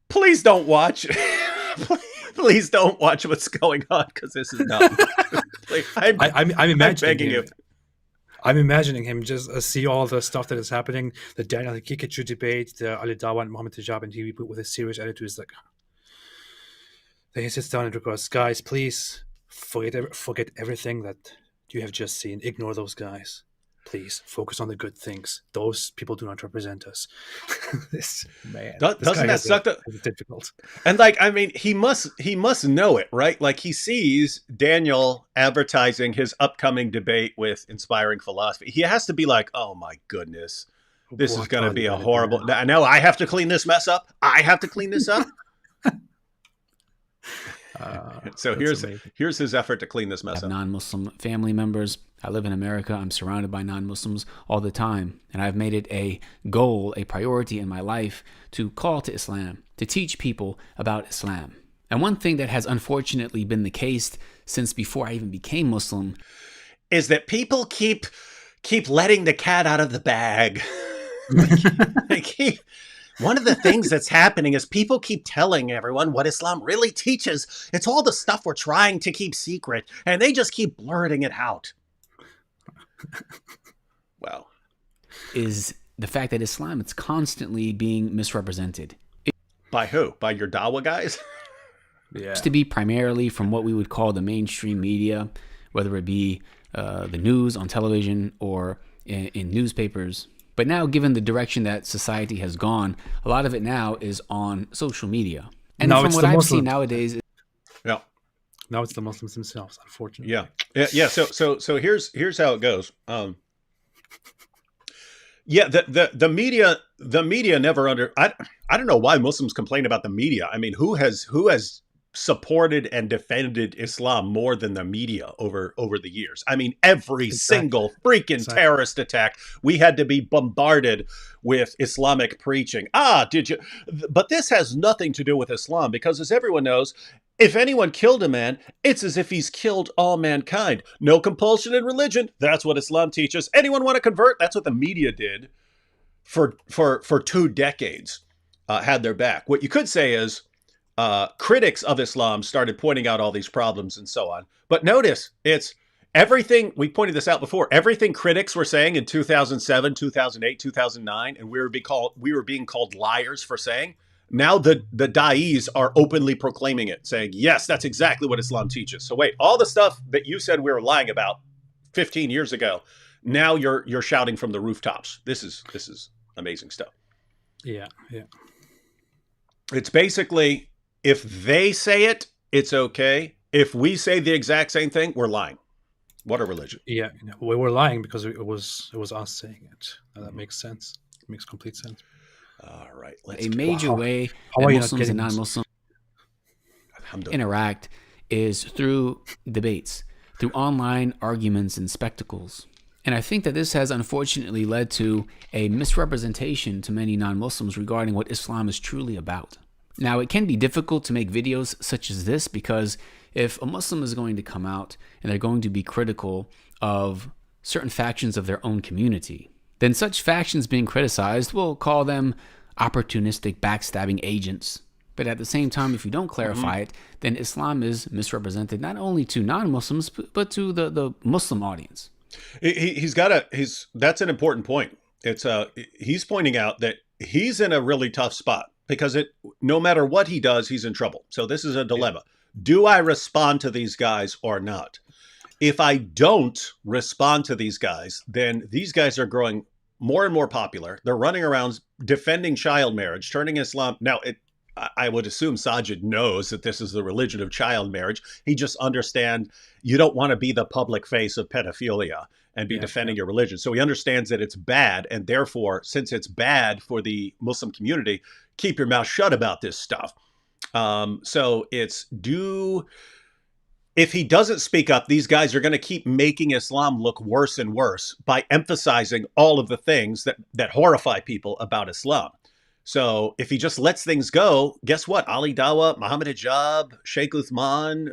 Please don't watch. Please don't watch what's going on because this is not. I'm imagining begging you. I'm imagining him just see all the stuff that is happening, the Daniel Kikichu debate, the Ali Dawa and Mohammed Tijab, and he with a serious attitude is like, then he sits down and records, guys, please forget everything that you have just seen. Ignore those guys. Please focus on the good things. Those people do not represent us. This man, Doesn't that suck? It's difficult. And like, I mean, he must know it, right? Like he sees Daniel advertising his upcoming debate with Inspiring Philosophy. He has to be like, oh my goodness, this is going to be a horrible. No, I have to clean this mess up. I have to clean this up. So here's his effort to clean this mess up. Non-Muslim family members. I live in America. I'm surrounded by non-Muslims all the time. And I've made it a goal, a priority in my life to call to Islam, to teach people about Islam. And one thing that has unfortunately been the case since before I even became Muslim is that people keep letting the cat out of the bag. One of the things that's happening is people keep telling everyone what Islam really teaches. It's all the stuff we're trying to keep secret, and they just keep blurting it out. Well, is the fact that Islam, it's constantly being misrepresented. By who? By your DAWAH guys? Yeah. To be primarily from what we would call the mainstream media, whether it be the news on television or in newspapers. But now, given the direction that society has gone, a lot of it now is on social media. And now from what I've seen nowadays, yeah, now it's the Muslims themselves, unfortunately. Yeah. So here's how it goes. The media never I don't know why Muslims complain about the media. I mean, who has supported and defended Islam more than the media over the years? I mean, every single freaking terrorist attack, we had to be bombarded with Islamic preaching. Did you? But this has nothing to do with Islam, because as everyone knows, if anyone killed a man, it's as if he's killed all mankind. No compulsion in religion. That's what Islam teaches. Anyone want to convert? That's what the media did for 2 decades, had their back. What you could say is, critics of Islam started pointing out all these problems and so on. But notice, it's everything, we pointed this out before, everything critics were saying in 2007, 2008, 2009, and we were being called liars for saying, now the da'is are openly proclaiming it, saying, yes, that's exactly what Islam teaches. So wait, all the stuff that you said we were lying about 15 years ago, now you're shouting from the rooftops. This is amazing stuff. Yeah. It's basically, if they say it, it's okay. If we say the exact same thing, we're lying. What a religion. Yeah, we were lying because it was us saying it. That makes sense. It makes complete sense. All right. A major way that Muslims and non-Muslims interact is through debates, through online arguments and spectacles. And I think that this has unfortunately led to a misrepresentation to many non-Muslims regarding what Islam is truly about. Now, it can be difficult to make videos such as this, because if a Muslim is going to come out and they're going to be critical of certain factions of their own community, then such factions being criticized will call them opportunistic, backstabbing agents. But at the same time, if you don't clarify it, then Islam is misrepresented not only to non-Muslims, but to the Muslim audience. That's an important point. He's pointing out that he's in a really tough spot, because no matter what he does, he's in trouble. So this is a dilemma. Do I respond to these guys or not? If I don't respond to these guys, then these guys are growing more and more popular. They're running around defending child marriage, turning Islam. Now, I would assume Sajid knows that this is the religion of child marriage. He just understands you don't want to be the public face of pedophilia and be defending your religion. So he understands that it's bad. And therefore, since it's bad for the Muslim community, keep your mouth shut about this stuff. So if he doesn't speak up, these guys are going to keep making Islam look worse and worse by emphasizing all of the things that horrify people about Islam. So if he just lets things go, guess what? Ali Dawah, Muhammad Hijab, Sheikh Uthman,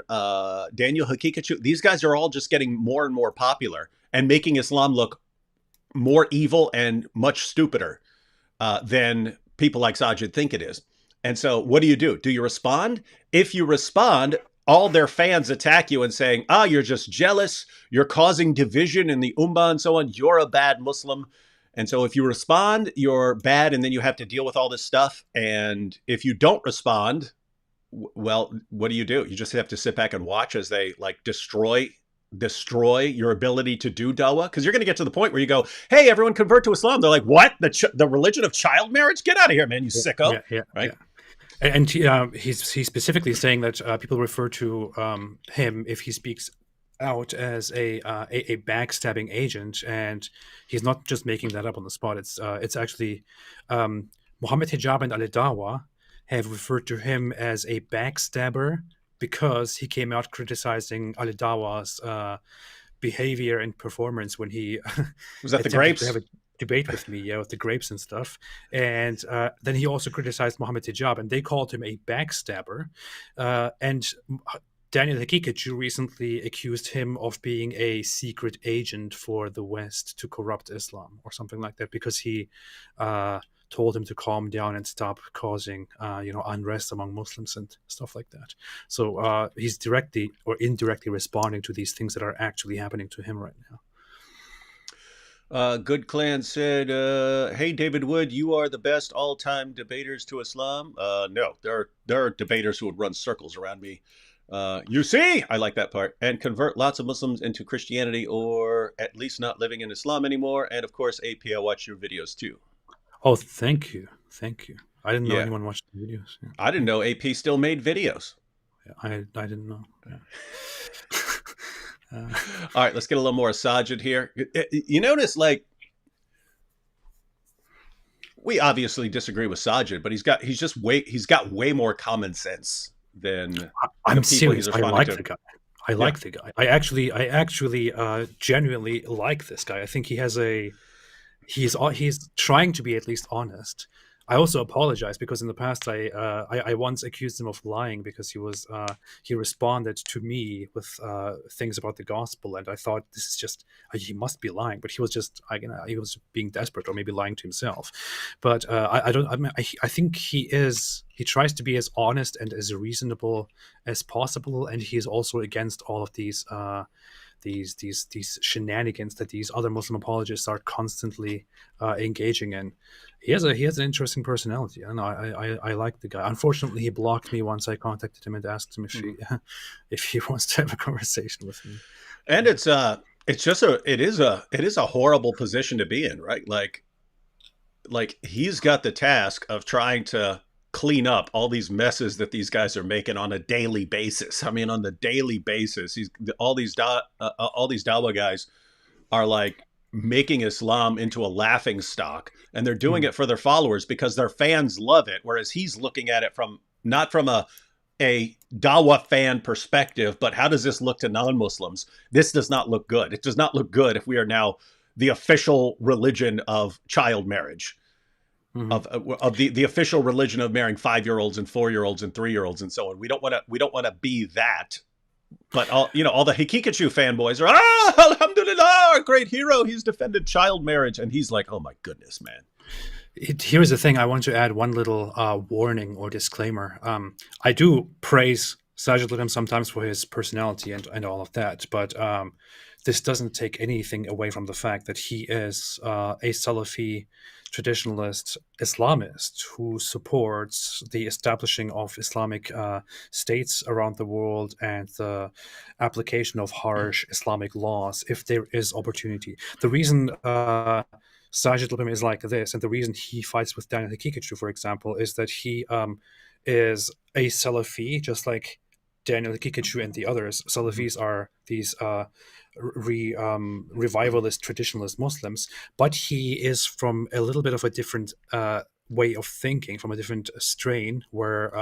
Daniel Hakikachu, these guys are all just getting more and more popular and making Islam look more evil and much stupider than people like Sajid think it is. And so what do? Do you respond? If you respond, all their fans attack you and saying, you're just jealous, you're causing division in the ummah and so on, you're a bad Muslim. And so if you respond, you're bad, and then you have to deal with all this stuff. And if you don't respond, well, what do? You just have to sit back and watch as they destroy your ability to do dawah, because you're going to get to the point where you go, hey, everyone convert to Islam. They're like, what? The religion of child marriage? Get out of here, man, you sicko. Right? Yeah. And he's specifically saying that people refer to him, if he speaks out, as a backstabbing agent, and he's not just making that up on the spot. It's actually Muhammad Hijab and Ali Dawah have referred to him as a backstabber because he came out criticizing Ali Dawah's behavior and performance when he was that the attempted grapes to have a debate with me, with the grapes and stuff. And then he also criticized Mohammed Hijab, and they called him a backstabber. And Daniel Hakikachu recently accused him of being a secret agent for the West to corrupt Islam or something like that, because he told him to calm down and stop causing, unrest among Muslims and stuff like that. So he's directly or indirectly responding to these things that are actually happening to him right now. Good Clan said, "Hey David Wood, you are the best all-time debaters to Islam." No, there are debaters who would run circles around me. You see, I like that part, and convert lots of Muslims into Christianity, or at least not living in Islam anymore. And of course, AP, I watch your videos too. Oh, thank you. I didn't know anyone watched the videos. Yeah. I didn't know AP still made videos. I didn't know. Yeah. All right, let's get a little more Sajid here. You notice, like, we obviously disagree with Sajid, but he's got way more common sense than I'm serious. I like the guy. I like the guy. I actually genuinely like this guy. I think he's trying to be at least honest. I also apologize because in the past I once accused him of lying because he responded to me with things about the gospel, and I thought this is just he must be lying, but he was just he was being desperate or maybe lying to himself. But I think he tries to be as honest and as reasonable as possible, and he is also against all of these shenanigans that these other Muslim apologists are constantly engaging in. He has an interesting personality. I don't know. I like the guy. Unfortunately, he blocked me once I contacted him and asked him if he wants to have a conversation with me. And it is a horrible position to be in, right? Like he's got the task of trying to clean up all these messes that these guys are making on a daily basis. I mean, on the daily basis, all these Dawah guys are like making Islam into a laughing stock, and they're doing it for their followers because their fans love it. Whereas he's looking at it not from a Dawah fan perspective, but how does this look to non-Muslims? This does not look good. It does not look good if we are now the official religion of child marriage. Of the official religion of marrying 5-year-olds and 4-year-olds and 3-year-olds and so on. We don't want to be that. But all the Hakikachu fanboys are, alhamdulillah, our great hero. He's defended child marriage, and he's like, oh my goodness, man. Here's the thing. I want to add one little warning or disclaimer. I do praise Sajid Ludham sometimes for his personality and all of that, but this doesn't take anything away from the fact that he is a Salafi traditionalist Islamist who supports the establishing of Islamic states around the world and the application of harsh Islamic laws if there is opportunity. The reason Sajid Ludham is like this, and the reason he fights with Daniel Hakikachu, for example, is that he is a Salafi, just like Daniel Hakikachu and the others. Salafis are these revivalist traditionalist Muslims, but he is from a little bit of a different way of thinking, from a different strain, where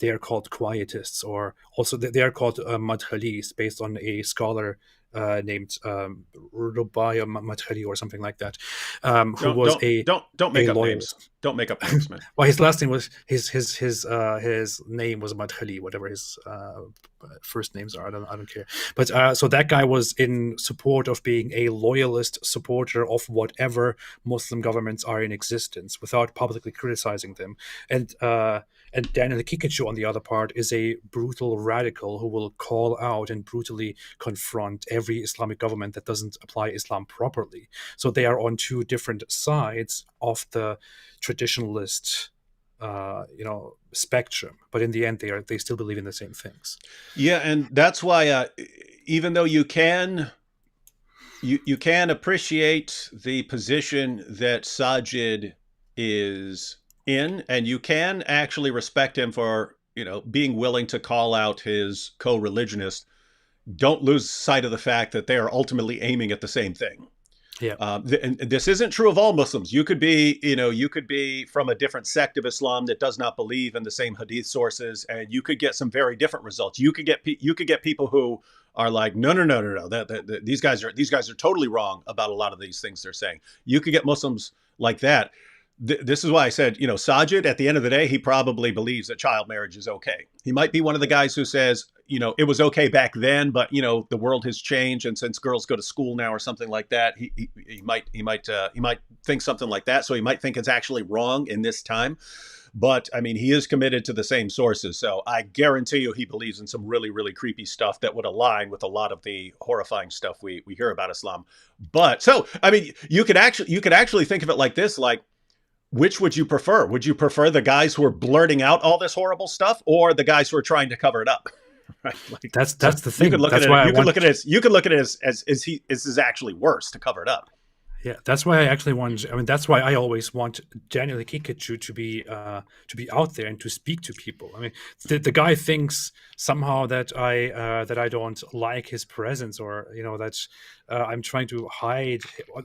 they are called quietists, or also they are called madkhalis, based on a scholar named Rubaya Madkhali or something like that, who was don't make up loyalist. names. Don't make up names, man. Well, his last name was his name was Madkhali, whatever his first names are. I don't care. But so that guy was in support of being a loyalist supporter of whatever Muslim governments are in existence, without publicly criticizing them. And Daniel Hakikachu, on the other part, is a brutal radical who will call out and brutally confront every Islamic government that doesn't apply Islam properly. So they are on two different sides of the traditionalist spectrum, but in the end they still believe in the same things. Yeah, and that's why even though you can appreciate the position that Sajid is in, and you can actually respect him for being willing to call out his co-religionists, don't lose sight of the fact that they are ultimately aiming at the same thing. Yeah. And this isn't true of all Muslims. You could be from a different sect of Islam that does not believe in the same hadith sources, and you could get some very different results. You could get people who are like, no. These guys are totally wrong about a lot of these things they're saying. You could get Muslims like that. This is why I said, Sajid, at the end of the day, he probably believes that child marriage is okay. He might be one of the guys who says, it was okay back then, but the world has changed, and since girls go to school now or something like that, he might think something like that. So he might think it's actually wrong in this time. But I mean, he is committed to the same sources. So I guarantee you he believes in some really, really creepy stuff that would align with a lot of the horrifying stuff we hear about Islam. But so, I mean, you could actually think of it like this, like, which would you prefer? Would you prefer the guys who are blurting out all this horrible stuff, or the guys who are trying to cover it up? Right? Like, that's the thing. You could look at it as is actually worse to cover it up. Yeah, that's why that's why I always want Daniel Kikuchu to be out there and to speak to people. I mean, the guy thinks somehow that I don't like his presence, or that I'm trying to hide.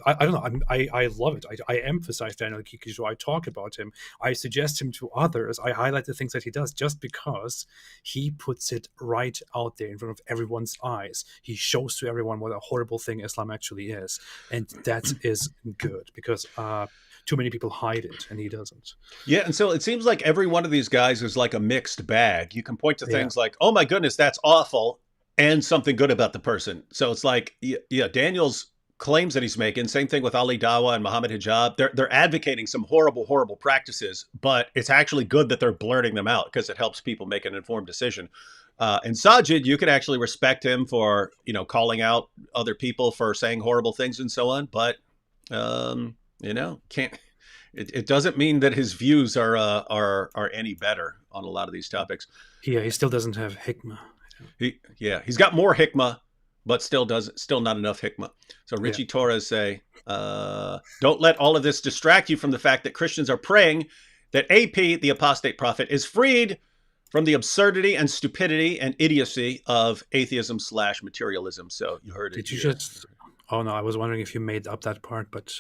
I don't know. I love it. I emphasize Daniel Kikuchu. I talk about him. I suggest him to others. I highlight the things that he does just because he puts it right out there in front of everyone's eyes. He shows to everyone what a horrible thing Islam actually is, and that is good, because too many people hide it and he doesn't. Yeah, and so it seems like every one of these guys is like a mixed bag. You can point to things like, oh my goodness, that's awful, and something good about the person. So it's like, yeah, Daniel's claims that he's making, same thing with Ali Dawah and Muhammad Hijab, they're advocating some horrible practices, but it's actually good that they're blurting them out because it helps people make an informed decision. And Sajid, you could actually respect him for, calling out other people for saying horrible things and so on, but it doesn't mean that his views are any better on a lot of these topics. Yeah, he still doesn't have hikmah. He's got more hikmah, but still not enough hikmah. So Richie Torres say, don't let all of this distract you from the fact that Christians are praying that AP, the apostate prophet, is freed from the absurdity and stupidity and idiocy of atheism/materialism. So you heard it. Did you just? Oh no, I was wondering if you made up that part, but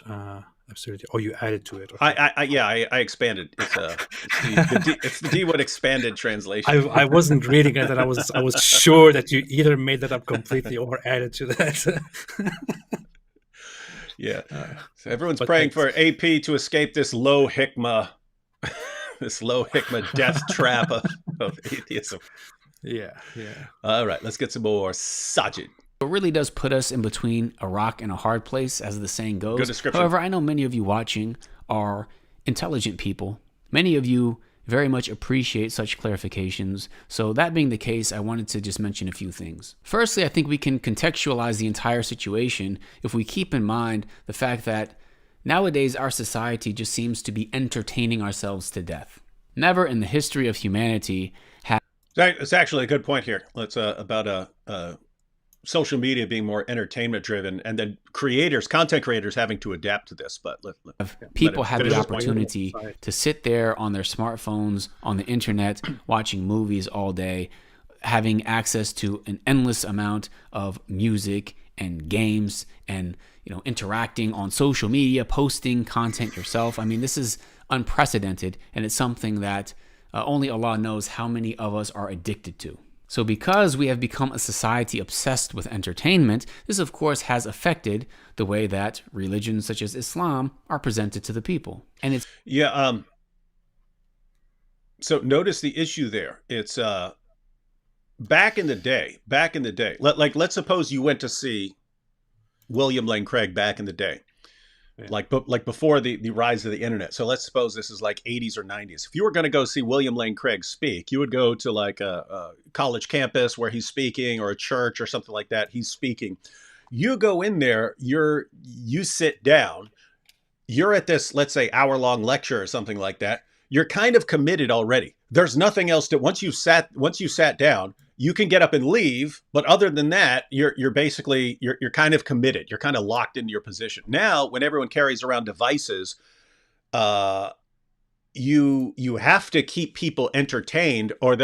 absurdity. Oh, you added to it. Okay. I expanded. It's the D-Wood expanded translation. I wasn't reading it, and I was sure that you either made that up completely or added to that. Yeah. So everyone's praying for AP to escape this low hikmah, death trap of atheism. Yeah. All right, let's get some more Sajid. It really does put us in between a rock and a hard place, as the saying goes. Good description. However, I know many of you watching are intelligent people. Many of you very much appreciate such clarifications. So that being the case, I wanted to just mention a few things. Firstly, I think we can contextualize the entire situation if we keep in mind the fact that nowadays our society just seems to be entertaining ourselves to death. Never in the history of humanity has... It's actually a good point here. Let's about social media being more entertainment driven, and then content creators having to adapt to this. But people have the opportunity to sit there on their smartphones, on the internet, watching movies all day, having access to an endless amount of music and games, and interacting on social media, posting content yourself. I mean, this is unprecedented, and it's something that only Allah knows how many of us are addicted to. So because we have become a society obsessed with entertainment, this of course has affected the way that religions such as Islam are presented to the people. And it's so notice the issue there. It's back in the day, let's suppose you went to see William Lane Craig back in the day. Like before the rise of the internet. So let's suppose this is like 80s or 90s. If you were going to go see William Lane Craig speak, you would go to like a college campus where he's speaking, or a church or something like that. He's speaking. You go in there, you sit down, you're at this, let's say, hour-long lecture or something like that. You're kind of committed already. There's nothing else that once you sat down, you can get up and leave, but other than that, you're kind of committed. You're kind of locked into your position. Now, when everyone carries around devices, you have to keep people entertained, or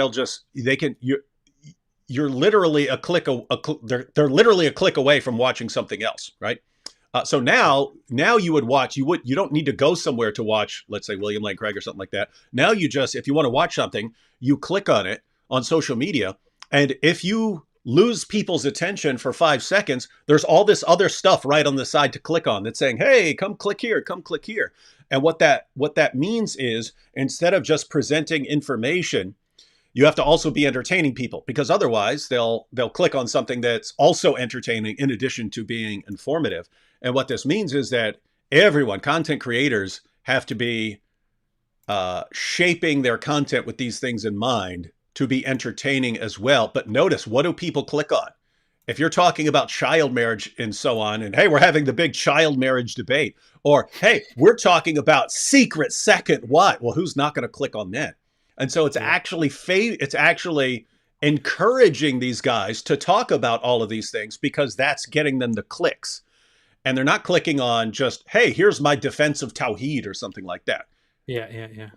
you're literally a click. They're literally a click away from watching something else, right? So now you would watch. You don't need to go somewhere to watch, let's say, William Lane Craig or something like that. Now you just, if you want to watch something, you click on it on social media, and if you lose people's attention for 5 seconds, there's all this other stuff right on the side to click on that's saying, "Hey, come click here, come click here." And what that means is, instead of just presenting information, you have to also be entertaining people, because otherwise they'll click on something that's also entertaining in addition to being informative. And what this means is that everyone, content creators, have to be shaping their content with these things in mind to be entertaining as well. But notice, what do people click on? If you're talking about child marriage and so on, and hey, we're having the big child marriage debate, or hey, we're talking about secret second wife, well, who's not going to click on that? And so it's actually encouraging these guys to talk about all of these things, because that's getting them the clicks. And they're not clicking on just, hey, here's my defense of Tawheed or something like that. Yeah.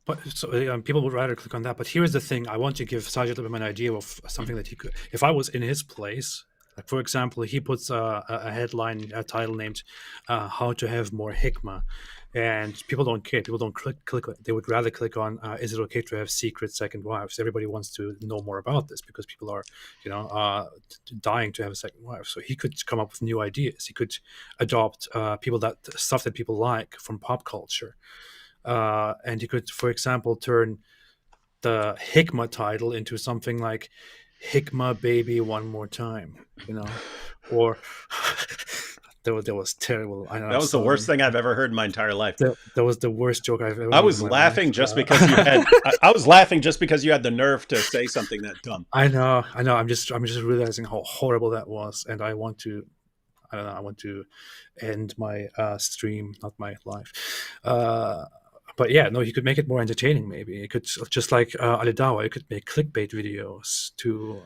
But so people would rather click on that. But here's the thing: I want to give Sajid a bit of an idea of something that he could. If I was in his place, like for example, he puts a headline, a title named "How to Have More Hikmah," and people don't care. People don't click. They would rather click on, "Is it okay to have secret second wives?" Everybody wants to know more about this because people are, dying to have a second wife. So he could come up with new ideas. He could adopt stuff that people like from pop culture. And you could, for example, turn the Hikmah title into something like "Hikmah Baby One More Time," or that was terrible. I know, that was the worst thing I've ever heard in my entire life. That was the worst joke I've ever. I was laughing just because you had. I was laughing just because you had the nerve to say something that dumb. I know. I'm just realizing how horrible that was, and I want to end my stream, not my life. But yeah, no, he could make it more entertaining. Maybe it could, just like Ali DAWAH, it could make clickbait videos to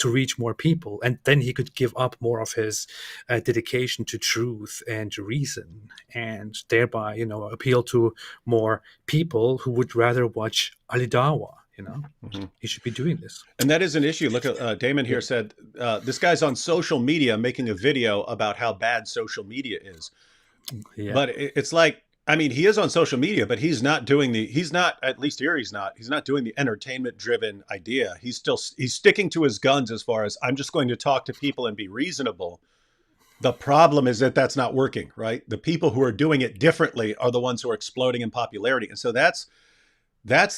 reach more people, and then he could give up more of his dedication to truth and reason, and thereby, appeal to more people who would rather watch Ali DAWAH. He should be doing this. And that is an issue. Look at Damon here said, this guy's on social media making a video about how bad social media is. Yeah. But it's like, I mean, he is on social media, but he's not doing at least here he's not doing the entertainment driven idea. He's sticking to his guns as far as, I'm just going to talk to people and be reasonable. The problem is that that's not working, right? The people who are doing it differently are the ones who are exploding in popularity. And so that's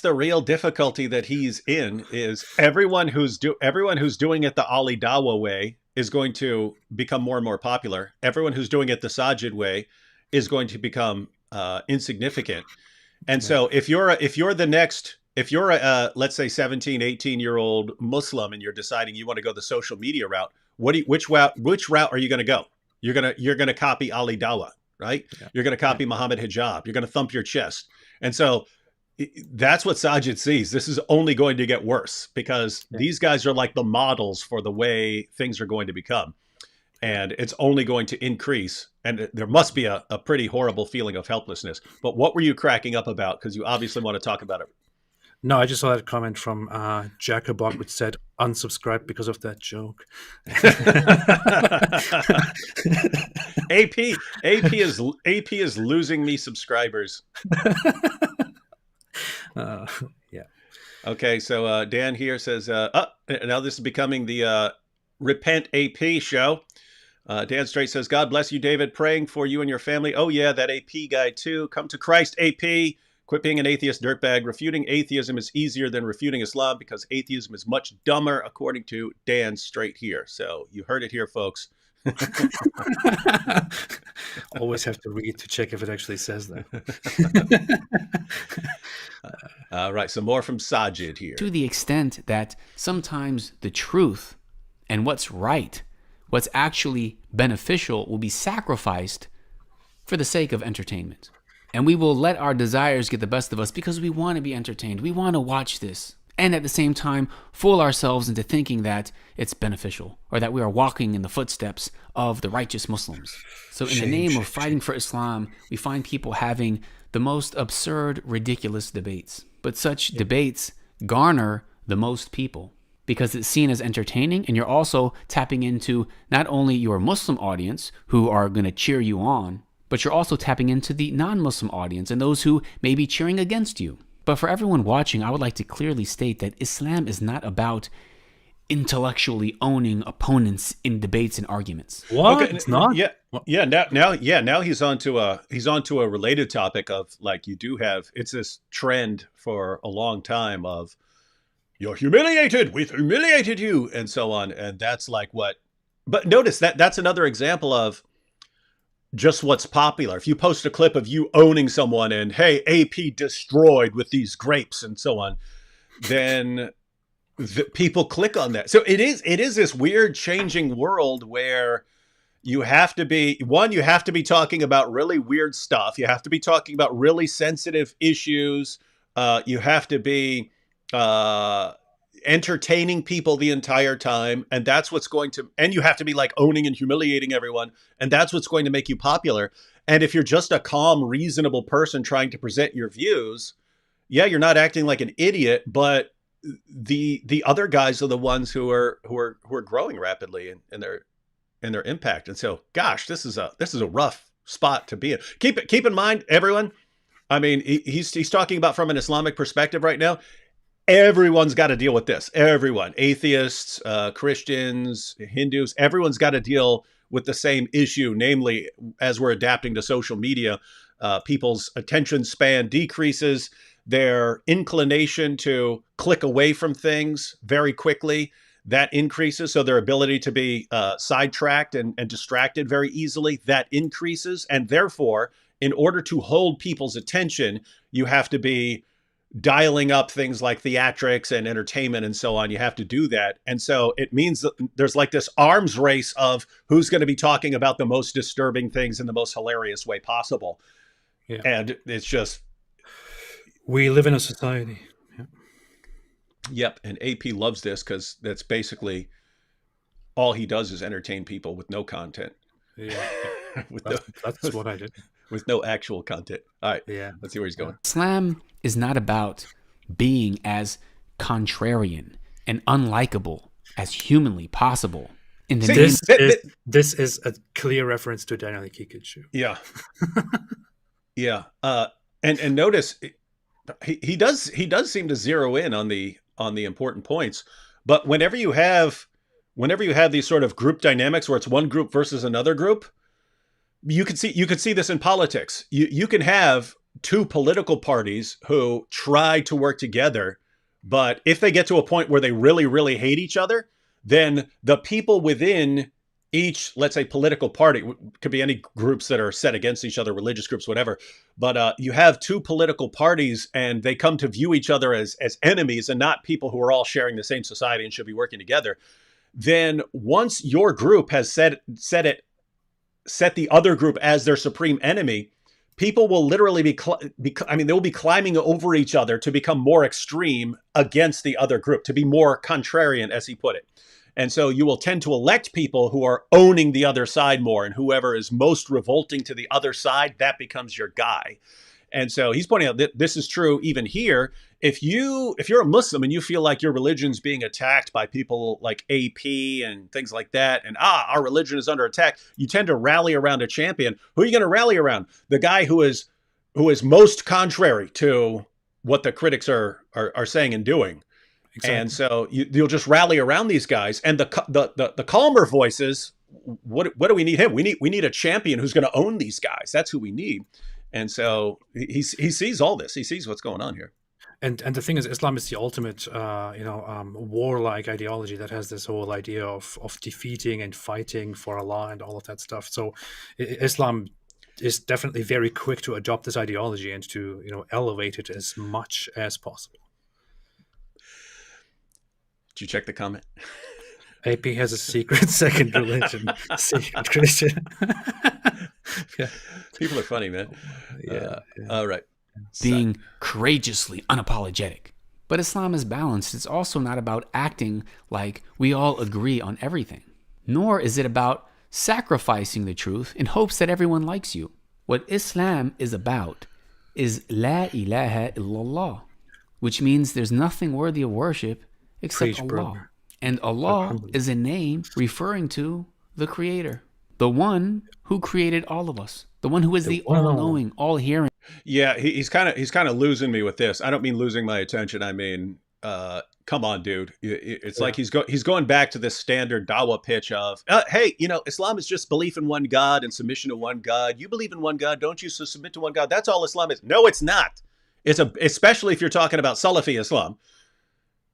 the real difficulty that he's in, is everyone who's doing it the Ali DAWAH way is going to become more and more popular. Everyone who's doing it the Sajid way is going to become insignificant. And so if you're a let's say 17, 18-year-old Muslim, and you're deciding you want to go the social media route, which route are you going to go? You're going to copy Ali DAWAH, right? Yeah. You're going to copy Muhammad Hijab. You're going to thump your chest. And so that's what Sajid sees. This is only going to get worse, because these guys are like the models for the way things are going to become. And it's only going to increase. And there must be a pretty horrible feeling of helplessness. But what were you cracking up about? Because you obviously want to talk about it. No, I just saw that comment from Jacobog, which said, unsubscribe because of that joke. AP is losing me subscribers. Yeah. Okay, so Dan here says, now this is becoming the Repent AP show. Dan Straight says, God bless you, David. Praying for you and your family. Oh, yeah, that AP guy, too. Come to Christ, AP. Quit being an atheist dirtbag. Refuting atheism is easier than refuting Islam, because atheism is much dumber, according to Dan Straight here. So you heard it here, folks. Always have to read to check if it actually says that. All right, some more from Sajid here. To the extent that sometimes the truth and what's right, what's actually beneficial, will be sacrificed for the sake of entertainment. And we will let our desires get the best of us because we want to be entertained. We want to watch this. And at the same time, fool ourselves into thinking that it's beneficial, or that we are walking in the footsteps of the righteous Muslims. So in the name of fighting for Islam, we find people having the most absurd, ridiculous debates. But such debates garner the most people, because it's seen as entertaining, and you're also tapping into not only your Muslim audience who are going to cheer you on, but you're also tapping into the non-Muslim audience and those who may be cheering against you. But for everyone watching, I would like to clearly state that Islam is not about intellectually owning opponents in debates and arguments. What? It's not? Now he's onto a related topic of, like, you do have, it's this trend for a long time of, you're humiliated, we've humiliated you, and so on. And that's like what, but notice that's another example of just what's popular. If you post a clip of you owning someone and, hey, AP destroyed with these grapes and so on, then people click on that. So it is this weird changing world where you have to be talking about really weird stuff. You have to be talking about really sensitive issues. You have to be entertaining people the entire time. And that's what's going to, and you have to be like owning and humiliating everyone. And that's what's going to make you popular. And if you're just a calm, reasonable person trying to present your views, yeah, you're not acting like an idiot, but the other guys are the ones who are growing rapidly in their impact. And so, gosh, this is a rough spot to be in. Keep in mind, everyone. I mean, he's talking about from an Islamic perspective right now. Everyone's got to deal with this. Everyone, atheists, Christians, Hindus, everyone's got to deal with the same issue. Namely, as we're adapting to social media, people's attention span decreases. Their inclination to click away from things very quickly, that increases. So their ability to be sidetracked and distracted very easily, that increases. And therefore, in order to hold people's attention, you have to be dialing up things like theatrics and entertainment and so on. You have to do that. And so it means that there's like this arms race of who's going to be talking about the most disturbing things in the most hilarious way possible. Yeah. And it's just, we live in a society. Yeah. Yep. And AP loves this because that's basically all he does is entertain people with no content. Yeah. That's what I did. With no actual content. All right. Yeah. Let's see where he's going. Islam is not about being as contrarian and unlikable as humanly possible. In the this is a clear reference to Daniel Kikic. Yeah. Yeah. And notice he does seem to zero in on the important points. But whenever you have these sort of group dynamics where it's one group versus another group, you could see this in politics. You can have two political parties who try to work together, but if they get to a point where they really, really hate each other, then the people within each, let's say, political party, could be any groups that are set against each other, religious groups, whatever. But you have two political parties and they come to view each other as enemies and not people who are all sharing the same society and should be working together. Then once your group has set the other group as their supreme enemy, people will literally they will be climbing over each other to become more extreme against the other group, to be more contrarian, as he put it. And so you will tend to elect people who are owning the other side more, and whoever is most revolting to the other side, that becomes your guy. And so he's pointing out that this is true even here. If you're a Muslim and you feel like your religion's being attacked by people like AP and things like that, and our religion is under attack, you tend to rally around a champion. Who are you going to rally around? The guy who is most contrary to what the critics are saying and doing. Exactly. And so you'll just rally around these guys. And the calmer voices, what do we need him? We need a champion who's going to own these guys. That's who we need. And so he sees all this. He sees what's going on here. And the thing is, Islam is the ultimate, warlike ideology that has this whole idea of defeating and fighting for Allah and all of that stuff. So Islam is definitely very quick to adopt this ideology and to elevate it as much as possible. Did you check the comment? AP has a secret second religion, secret Christian. Yeah. People are funny, man. Yeah. All right. Being courageously unapologetic. But Islam is balanced. It's also not about acting like we all agree on everything. Nor is it about sacrificing the truth in hopes that everyone likes you. What Islam is about is La ilaha illallah, which means there's nothing worthy of worship except Preach, Allah. brother. And Allah is a name referring to the Creator, the one who created all of us, the one who is the all-knowing, all-hearing. Yeah, he's kind of losing me with this. I don't mean losing my attention. I mean, come on, dude. It's like he's going back to this standard Dawah pitch of, hey, Islam is just belief in one God and submission to one God. You believe in one God, don't you? So submit to one God. That's all Islam is. No, it's not. Especially if you're talking about Salafi Islam.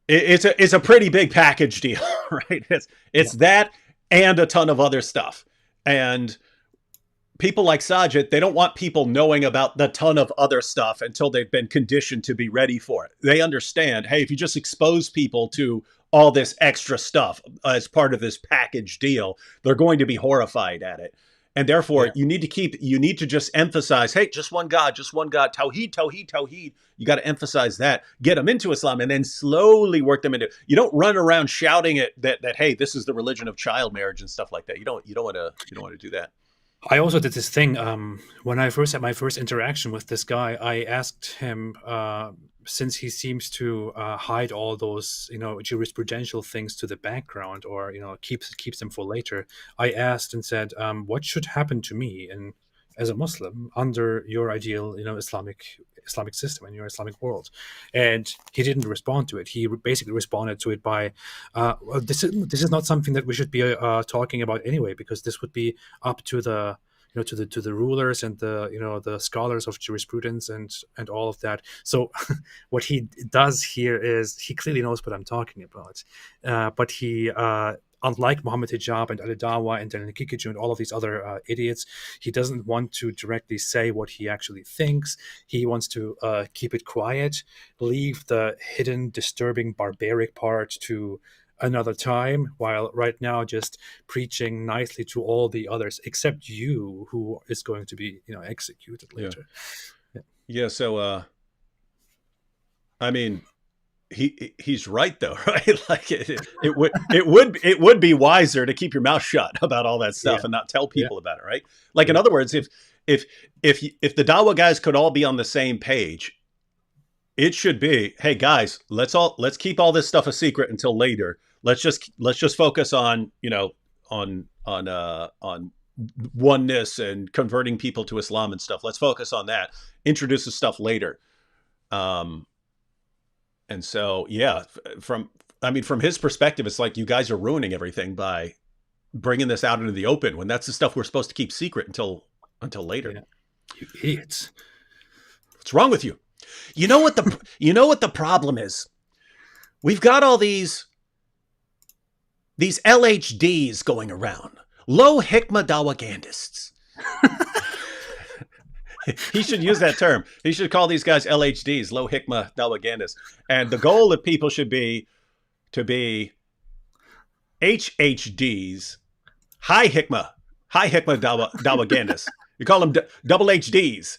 It's a pretty big package deal, right? It's that and a ton of other stuff. And people like Sajid, they don't want people knowing about the ton of other stuff until they've been conditioned to be ready for it. They understand, hey, if you just expose people to all this extra stuff as part of this package deal, they're going to be horrified at it. And therefore, you need to just emphasize, hey, just one God, Tawheed, Tawheed, Tawheed. You got to emphasize that, get them into Islam, and then slowly work them into. You don't run around shouting it that hey, this is the religion of child marriage and stuff like that. You don't want to do that. I also did this thing when I first had my first interaction with this guy. I asked him, since he seems to hide all those jurisprudential things to the background, or keeps them for later. I asked and said, what should happen to me as a Muslim under your ideal Islamic system and your Islamic world? And he didn't respond to it. He basically responded to it by, well, this is not something that we should be talking about anyway, because this would be up to the to the rulers and the scholars of jurisprudence and all of that. So what he does here is he clearly knows what I'm talking about, but he unlike Muhammad Hijab and Ali Dawah and Daniel Kikiju and all of these other idiots, he doesn't want to directly say what he actually thinks. He wants to keep it quiet, leave the hidden, disturbing, barbaric part to another time, while right now just preaching nicely to all the others, except you, who is going to be executed later. Yeah. So, I mean, he's right though, right? Like it would be wiser to keep your mouth shut about all that stuff and not tell people about it, right? Like in other words, if the Dawah guys could all be on the same page, it should be, hey guys, let's keep all this stuff a secret until later. Let's just focus on oneness and converting people to Islam and stuff. Let's focus on that. Introduce the stuff later. And so, yeah, from his perspective, it's like you guys are ruining everything by bringing this out into the open when that's the stuff we're supposed to keep secret until later. Yeah. You idiots. What's wrong with you? You know what the problem is? We've got all these LHDs going around. Low Hikmah Dawagandists. He should use that term. He should call these guys LHDs, low hikmah dawagandists. And the goal of people should be to be HHDs, high hikmah dawagandists. You call them double HDs.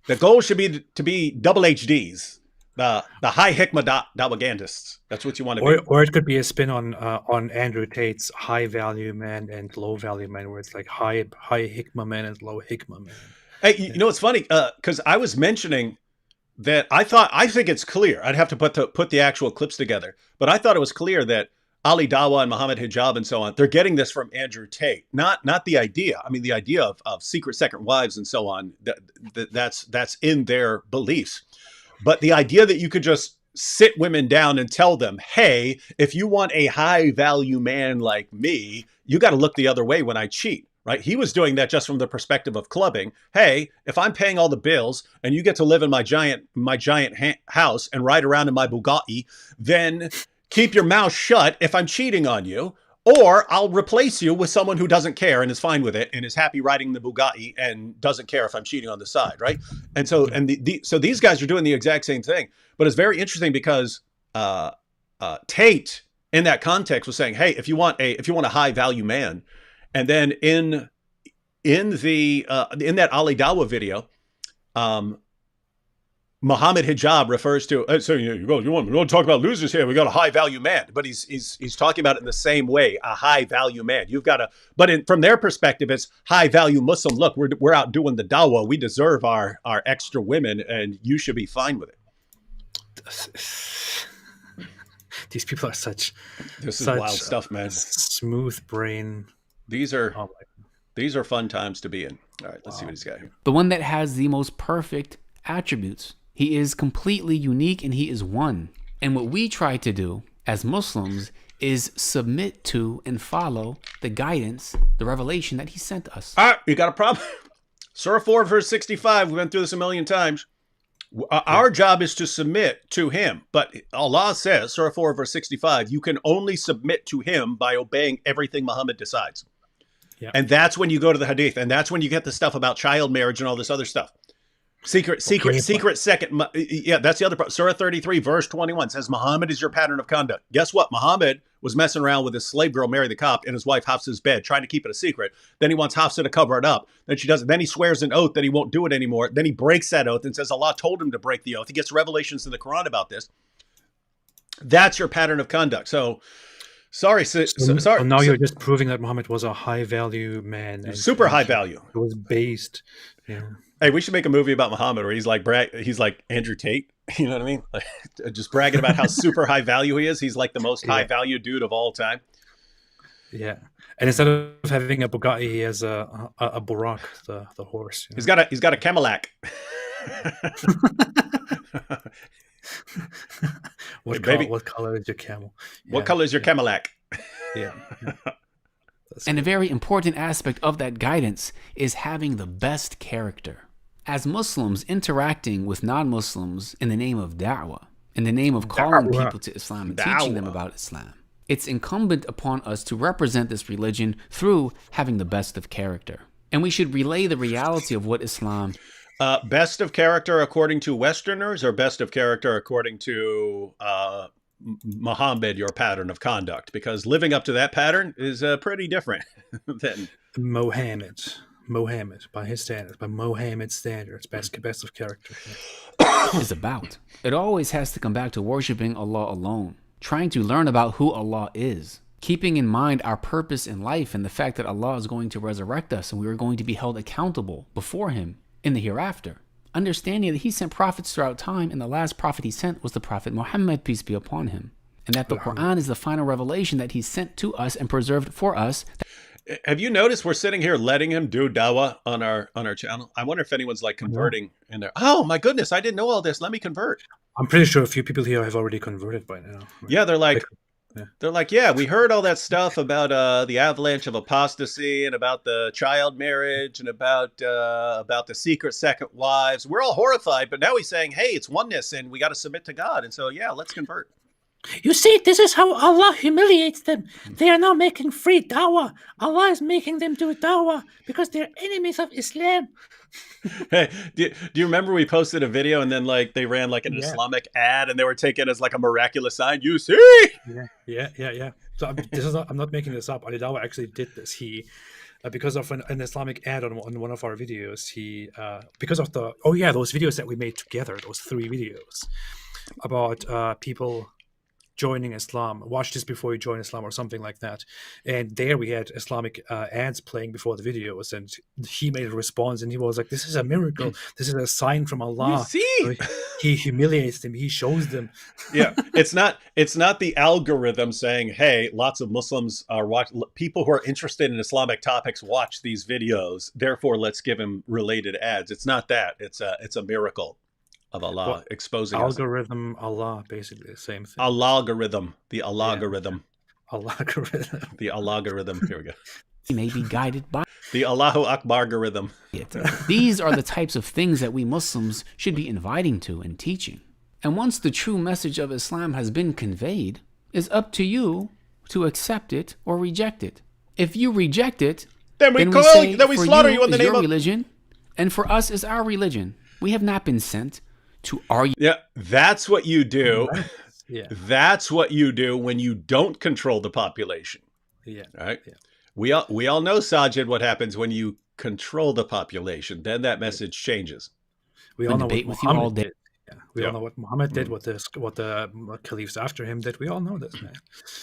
The goal should be to be double HDs, the high hikmah dawagandists. That's what you want to be. Or it could be a spin on Andrew Tate's high value man and low value man, where it's like high hikmah man and low hikmah man. Hey, you know, it's funny because I was mentioning that I think it's clear. I'd have to put the actual clips together, but I thought it was clear that Ali Dawah and Muhammad Hijab and so on, they're getting this from Andrew Tate, not the idea. I mean, the idea of secret second wives and so on, that's in their beliefs. But the idea that you could just sit women down and tell them, hey, if you want a high value man like me, you got to look the other way when I cheat. Right? He was doing that just from the perspective of clubbing. Hey, if I'm paying all the bills and you get to live in my giant house and ride around in my Bugatti, then keep your mouth shut if I'm cheating on you, or I'll replace you with someone who doesn't care and is fine with it and is happy riding the Bugatti and doesn't care if I'm cheating on the side, right? And so so these guys are doing the exact same thing. But it's very interesting because Tate in that context was saying, hey, if you want a high value man. And then in that Ali Dawah video, Muhammad Hijab refers to so you want to talk about losers here. We got a high value man, but he's talking about it in the same way, a high value man. You've got from their perspective, it's high value Muslim. Look, we're out doing the Dawah. We deserve our extra women, and you should be fine with it. these people are such This is wild stuff, man. Smooth brain. These are fun times to be in. All right, let's see what he's got here. The one that has the most perfect attributes. He is completely unique and he is one. And what we try to do as Muslims is submit to and follow the guidance, the revelation that he sent us. All right, you got a problem? Surah 4, verse 65, we've been through this a million times. Our job is to submit to him. But Allah says, Surah 4, verse 65, you can only submit to him by obeying everything Muhammad decides. Yeah. And that's when you go to the hadith. And that's when you get the stuff about child marriage and all this other stuff. Secret second. Yeah, that's the other part. Surah 33, verse 21 says, Muhammad is your pattern of conduct. Guess what? Muhammad was messing around with his slave girl, Mary the Copt, in his wife Hafsa's bed, trying to keep it a secret. Then he wants Hafsa to cover it up. Then she doesn't. Then he swears an oath that he won't do it anymore. Then he breaks that oath and says Allah told him to break the oath. He gets revelations in the Quran about this. That's your pattern of conduct. So, sorry. So now you're just proving that Muhammad was a high value man. And super high value. It was based. Yeah. Hey, we should make a movie about Muhammad where he's like Andrew Tate. You know what I mean? Like, just bragging about how super high value he is. He's like the most high value dude of all time. Yeah. And instead of having a Bugatti, he has a Burak, the horse. You know? He's got a Cadillac. What color is your camel? Yeah, what color is your Cadillac? Yeah. And a very important aspect of that guidance is having the best character. As Muslims interacting with non-Muslims in the name of da'wah, in the name of calling people to Islam and teaching them about Islam, it's incumbent upon us to represent this religion through having the best of character. And we should relay the reality of what Islam... best of character according to Westerners, or best of character according to Muhammad, your pattern of conduct? Because living up to that pattern is pretty different than Mohammed, by his standards, by Mohammed's standards, best of character. Is about. It always has to come back to worshiping Allah alone, trying to learn about who Allah is, keeping in mind our purpose in life and the fact that Allah is going to resurrect us and we are going to be held accountable before him in the hereafter. Understanding that he sent prophets throughout time, and the last prophet he sent was the Prophet Muhammad, peace be upon him. And that the Quran is the final revelation that he sent to us and preserved for us. Have you noticed we're sitting here letting him do dawah on our channel? I wonder if anyone's like converting in there. Oh my goodness, I didn't know all this. Let me convert. I'm pretty sure a few people here have already converted by now. Yeah, they're like, yeah, we heard all that stuff about the avalanche of apostasy and about the child marriage and about the secret second wives. We're all horrified, but now he's saying, hey, it's oneness and we got to submit to God. And so, yeah, let's convert. You see, this is how Allah humiliates them. They are now making free dawah. Allah is making them do dawah because they're enemies of Islam. Hey, do you remember we posted a video and then like they ran like an Islamic ad and they were taken as like a miraculous sign? You see? Yeah. So I'm not making this up. Ali Dawah actually did this. He because of an Islamic ad on one of our videos. He because of those videos that we made together, those 3 videos about people joining Islam. Watch this before you join Islam or something like that. And there we had Islamic ads playing before the videos, and he made a response and he was like, this is a miracle. This is a sign from Allah. You see? So he humiliates them. He shows them. Yeah. It's not the algorithm saying, hey, lots of Muslims are people who are interested in Islamic topics watch these videos. Therefore, let's give them related ads. It's not that. It's a miracle of Allah exposing algorithm us. Allah, basically the same thing. Algorithm, the algorithm. Algorithm. The algorithm. Here we go. He may be guided by the Allahu Akbar algorithm. These are the types of things that we Muslims should be inviting to and teaching. And once the true message of Islam has been conveyed, it's up to you to accept it or reject it. If you reject it, then we slaughter you in the name of religion, and for us is our religion. We have not been sent to argue. Yeah, that's what you do. Yeah. That's what you do when you don't control the population. Yeah. All right. Yeah. We all know, Sajid, what happens when you control the population. Then that message changes. We all know what Muhammad did. Yeah. We all know what Muhammad did, what the caliphs after him did. We all know this, man.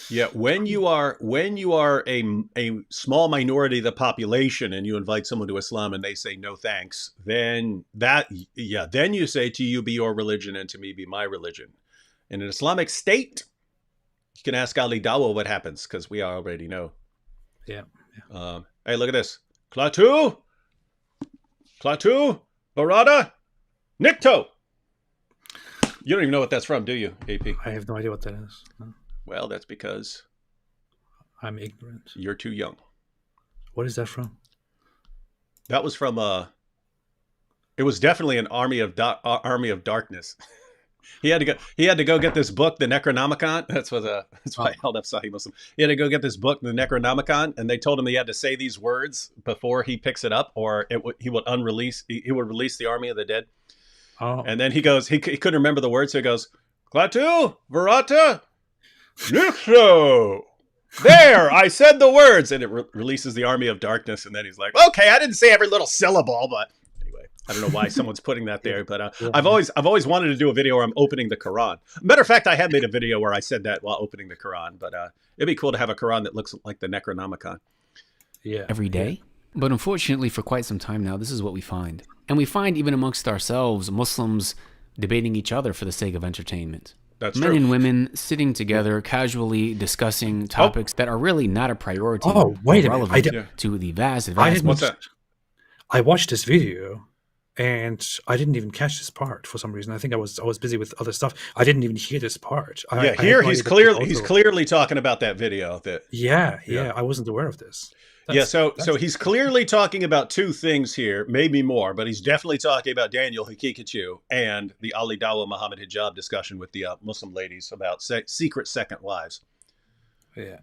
Yeah, when you are a small minority of the population and you invite someone to Islam and they say no thanks, then you say to you be your religion and to me be my religion. In an Islamic state, You can ask Ali Dawah what happens, because we already know. Yeah. Hey, look at this. Klaatu, Barada, Nikto. You don't even know what that's from, do you, AP? I have no idea what that is. No. Well, that's because I'm ignorant. You're too young. What is that from? That was from it was definitely an Army of Darkness. He had to go get this book, the Necronomicon. That's why I held up Sahih Muslim. He had to go get this book, the Necronomicon, and they told him he had to say these words before he picks it up, or he would release the army of the dead. Oh. And then he goes, he couldn't remember the words, so he goes, Klaatu, Varata, Nixo. There, I said the words, and it releases the Army of Darkness, and then he's like, okay, I didn't say every little syllable, but anyway, I don't know why someone's putting that there, but I've always wanted to do a video where I'm opening the Quran. Matter of fact, I have made a video where I said that while opening the Quran, but it'd be cool to have a Quran that looks like the Necronomicon. Yeah. Every day. But unfortunately, for quite some time now, this is what we find. And we find even amongst ourselves, Muslims debating each other for the sake of entertainment. That's Men true. and women sitting together, casually discussing topics that are really not a priority. Oh, wait a minute. Relevant to the vast. What's that? I watched this video and I didn't even catch this part for some reason. I think I was busy with other stuff. I didn't even hear this part. He's clearly talking about that video. Yeah. I wasn't aware of this. So he's clearly talking about two things here, maybe more, but he's definitely talking about Daniel Hakikachu and the Ali Dawah Muhammad hijab discussion with the Muslim ladies about secret second wives. Yeah.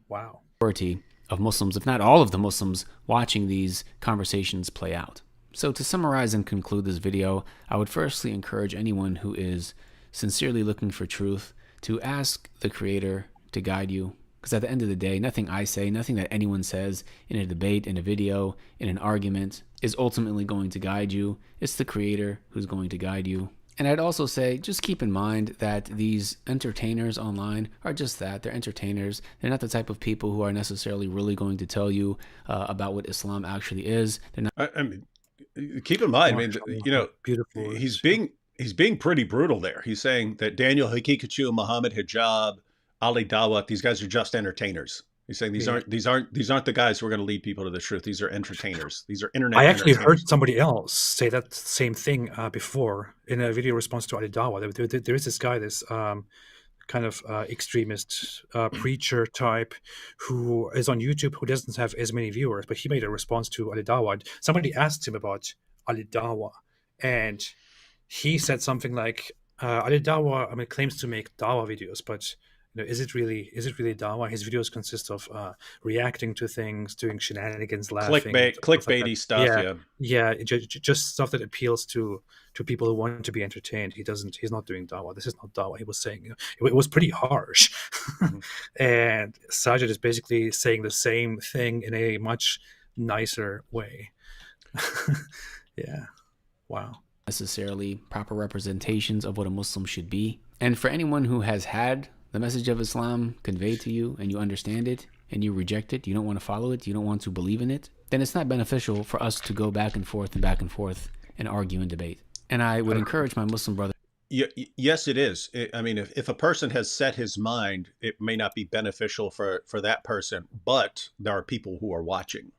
Wow. Majority of Muslims, if not all of the Muslims, watching these conversations play out. So to summarize and conclude this video, I would firstly encourage anyone who is sincerely looking for truth to ask the Creator to guide you. Because at the end of the day, nothing I say, nothing that anyone says in a debate, in a video, in an argument is ultimately going to guide you. It's the Creator who's going to guide you. And I'd also say, just keep in mind that these entertainers online are just that. They're entertainers. They're not the type of people who are necessarily really going to tell you about what Islam actually is. They're not. I mean, keep in mind, beautiful. He's being pretty brutal there. He's saying that Daniel Hakikachu, Muhammad hijab, Ali Dawah, these guys are just entertainers. He's saying these aren't the guys who are going to lead people to the truth. These are entertainers. These are internet. I actually heard somebody else say that same thing before in a video response to Ali Dawah. There is this guy, this kind of extremist preacher type who is on YouTube, who doesn't have as many viewers, but he made a response to Ali Dawah. Somebody asked him about Ali Dawah, and he said something like, Ali Dawah, claims to make Dawah videos, but is it really Dawah? His videos consist of reacting to things, doing shenanigans, laughing, clickbaity like stuff. Yeah, just stuff that appeals to people who want to be entertained. He's not doing Dawah. This is not Dawah. He was saying it was pretty harsh, and Sajid is basically saying the same thing in a much nicer way. Yeah, wow. Necessarily proper representations of what a Muslim should be. And for anyone who has had the message of Islam conveyed to you and you understand it and you reject it, you don't want to follow it, you don't want to believe in it, then it's not beneficial for us to go back and forth and argue and debate. And I would encourage my Muslim brother. Yes, it is. If a person has set his mind, it may not be beneficial for that person, but there are people who are watching.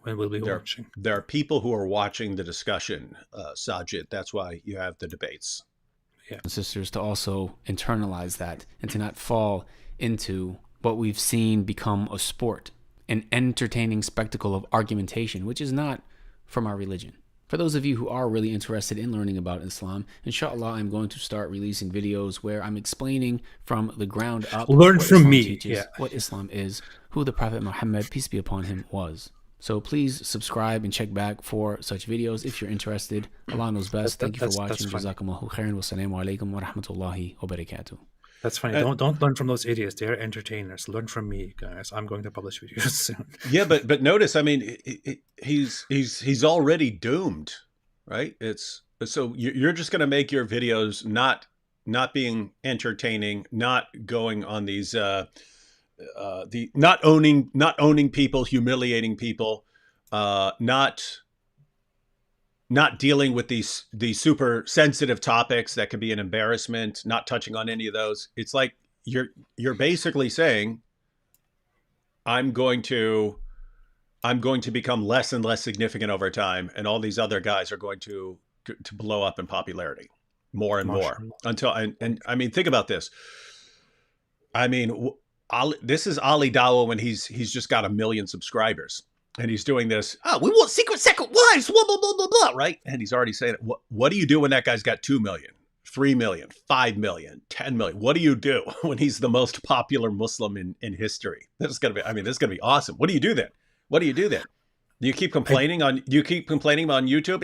When will be watching? There are people who are watching the discussion, Sajid. That's why you have the debates. Yeah. And sisters, to also internalize that and to not fall into what we've seen become a sport, an entertaining spectacle of argumentation, which is not from our religion. For those of you who are really interested in learning about Islam, inshallah, I'm going to start releasing videos where I'm explaining from the ground up Learn from Islam me. teaches, what Islam is, who the Prophet Muhammad, peace be upon him, was. So please subscribe and check back for such videos if you're interested. Allah knows best. Thank you for watching. Jazakumullahu khairan. Wassalamu alaikum wa rahmatullahi wa barakatuh. That's funny. Don't learn from those idiots. They're entertainers. Learn from me, guys. I'm going to publish videos soon. Yeah, but notice, he's already doomed, right? So you're just going to make your videos not being entertaining, not going on these not owning people, humiliating people, not dealing with these super sensitive topics that could be an embarrassment, not touching on any of those. It's like you're basically saying I'm going to become less and less significant over time, and all these other guys are going to blow up in popularity more and more until and I mean, think about this. I mean, this is Ali Dawah when he's just got 1 million subscribers, and he's doing this. Oh, we want secret wives, blah blah blah blah blah, right? And he's already saying it. What do you do when that guy's got 2 million, 3 million, 5 million, 10 million? What do you do when he's the most popular Muslim in history? This is gonna be awesome. What do you do then? Do you keep complaining on YouTube?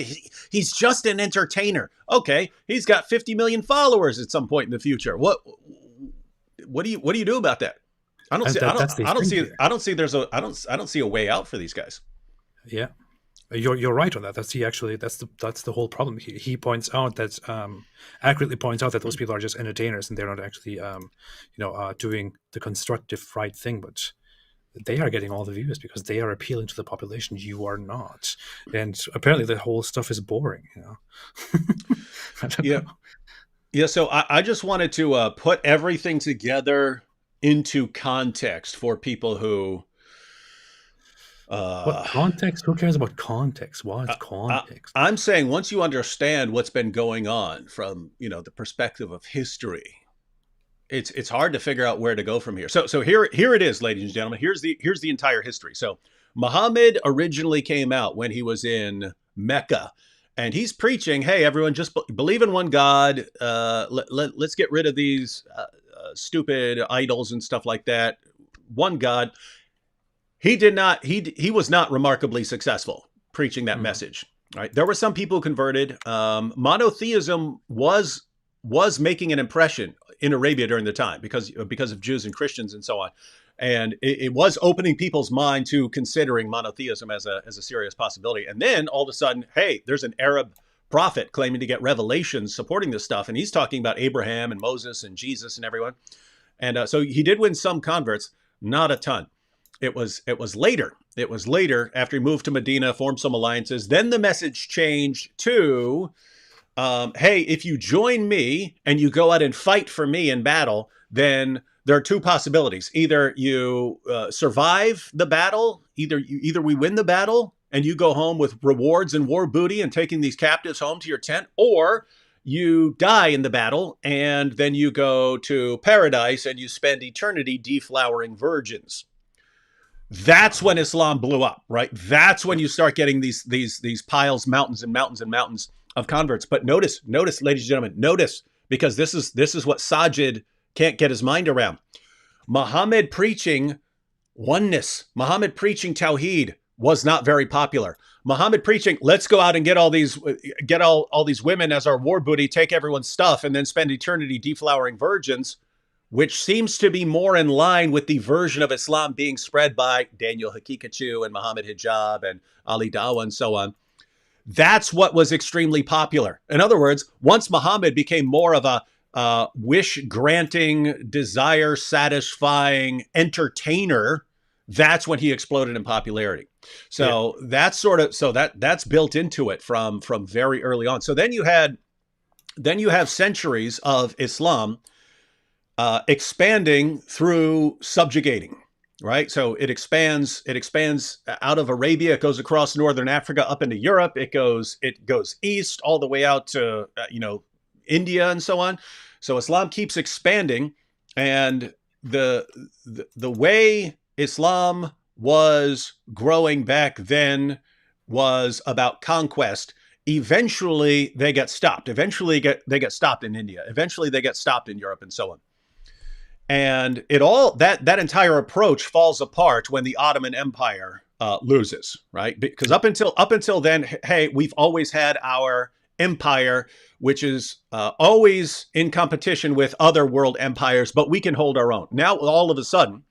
He's just an entertainer. Okay, he's got 50 million followers at some point in the future. What do you do about that? I don't see a way out for these guys. Yeah, you're right on that. That's the whole problem. He points out that accurately points out that those people are just entertainers and they're not actually doing the constructive right thing, but they are getting all the views because they are appealing to the population. You are not, and apparently the whole stuff is boring. Yeah. So I just wanted to put everything together into context for people who. What context? Who cares about context? What's context? I'm saying once you understand what's been going on from the perspective of history, it's hard to figure out where to go from here. So here it is, ladies and gentlemen. Here's the entire history. So Muhammad originally came out when he was in Mecca, and he's preaching, "Hey, everyone, just believe in one God. Let's get rid of these stupid idols and stuff like that. One God." He did not. He was not remarkably successful preaching that message. Right? There were some people who converted. Monotheism was making an impression in Arabia during the time because of Jews and Christians and so on, and it was opening people's mind to considering monotheism as a serious possibility. And then all of a sudden, hey, there's an Arab prophet claiming to get revelations supporting this stuff, and he's talking about Abraham and Moses and Jesus and everyone. And so he did win some converts, not a ton. It was later. It was later after he moved to Medina, formed some alliances. Then the message changed to, hey, if you join me and you go out and fight for me in battle, then there are two possibilities. Either you survive the battle, either we win the battle and you go home with rewards and war booty and taking these captives home to your tent, or you die in the battle and then you go to paradise and you spend eternity deflowering virgins. That's when Islam blew up, right? That's when you start getting these piles, mountains and mountains and mountains of converts. But notice, ladies and gentlemen, notice, because this is what Sajid can't get his mind around. Muhammad preaching oneness, Muhammad preaching Tawheed was not very popular. Muhammad preaching, let's go out and get all these women as our war booty, take everyone's stuff, and then spend eternity deflowering virgins, which seems to be more in line with the version of Islam being spread by Daniel Hakikachu and Muhammad Hijab and Ali Dawah and so on. That's what was extremely popular. In other words, once Muhammad became more of a wish-granting, desire-satisfying entertainer, that's when he exploded in popularity. So that's that's built into it from very early on. So then you have centuries of Islam expanding through subjugating, right? So it expands out of Arabia. It goes across northern Africa up into Europe. It goes east all the way out to India and so on. So Islam keeps expanding, and the way Islam was growing back then was about conquest. Eventually they get stopped. Eventually they get stopped in India. Eventually they get stopped in Europe and so on. And that entire approach falls apart when the Ottoman Empire loses, right? Because up until then, hey, we've always had our empire, which is always in competition with other world empires, but we can hold our own. Now, all of a sudden,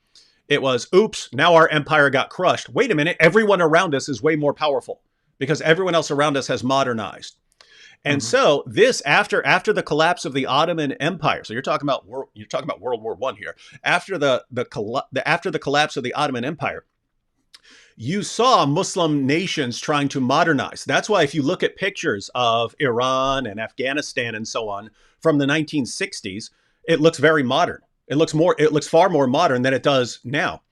it was, oops, now our empire got crushed. Wait a minute, everyone around us is way more powerful because everyone else around us has modernized. And so this, after the collapse of the Ottoman Empire, so you're talking about World War I here. After the collapse of the Ottoman Empire, you saw Muslim nations trying to modernize. That's why if you look at pictures of Iran and Afghanistan and so on from the 1960s, it looks very modern. It looks far more modern than it does now,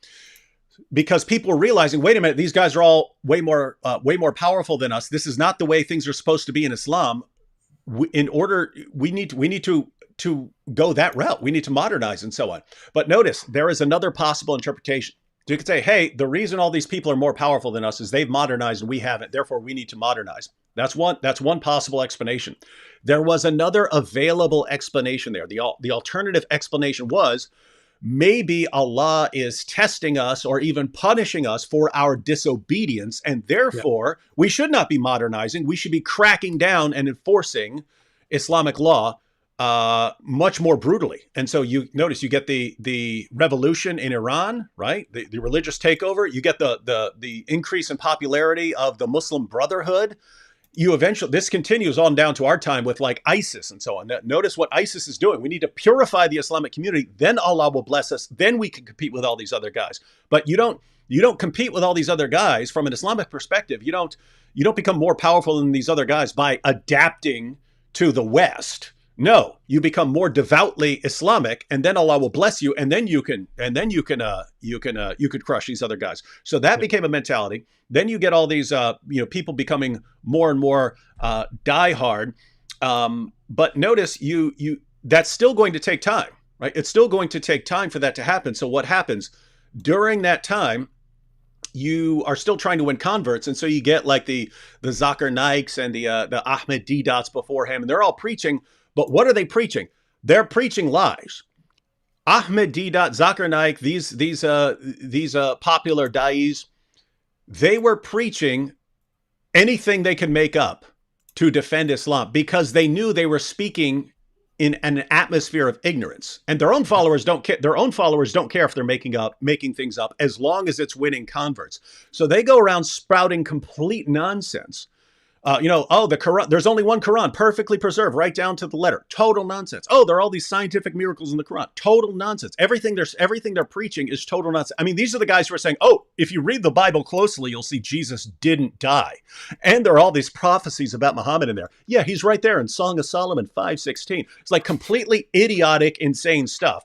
because people are realizing, wait a minute, these guys are all way more powerful than us. This is not the way things are supposed to be in Islam. We need to go that route. We need to modernize and so on. But notice there is another possible interpretation. So you could say, hey, the reason all these people are more powerful than us is they've modernized and we haven't. Therefore, we need to modernize. That's one possible explanation. There was another available explanation there. The alternative explanation was maybe Allah is testing us or even punishing us for our disobedience, and therefore we should not be modernizing. We should be cracking down and enforcing Islamic law much more brutally. And so you notice you get the revolution in Iran, right? The religious takeover. You get the increase in popularity of the Muslim Brotherhood. This continues on down to our time with like ISIS and so on. Notice what ISIS is doing. We need to purify the Islamic community. Then Allah will bless us. Then we can compete with all these other guys. But you don't compete with all these other guys from an Islamic perspective. You don't become more powerful than these other guys by adapting to the West. No, you become more devoutly Islamic, and then Allah will bless you, and then you could crush these other guys. So that became a mentality. Then you get all these people becoming more and more diehard. But notice that's still going to take time, right? It's still going to take time for that to happen. So what happens during that time? You are still trying to win converts, and so you get like the Zakir Naiks and the Ahmed Deedats before him, and they're all preaching. But what are they preaching? They're preaching lies. Ahmed Deedat, Zakir Naik, these popular da'is, they were preaching anything they could make up to defend Islam because they knew they were speaking in an atmosphere of ignorance, and their own followers don't care. Their own followers don't care if they're making things up as long as it's winning converts. So they go around sprouting complete nonsense. The Quran, there's only one Quran, perfectly preserved, right down to the letter. Total nonsense. Oh, there are all these scientific miracles in the Quran. Total nonsense. Everything they're preaching is total nonsense. I mean, these are the guys who are saying, oh, if you read the Bible closely, you'll see Jesus didn't die. And there are all these prophecies about Muhammad in there. Yeah, he's right there in Song of Solomon 5:16. It's like completely idiotic, insane stuff.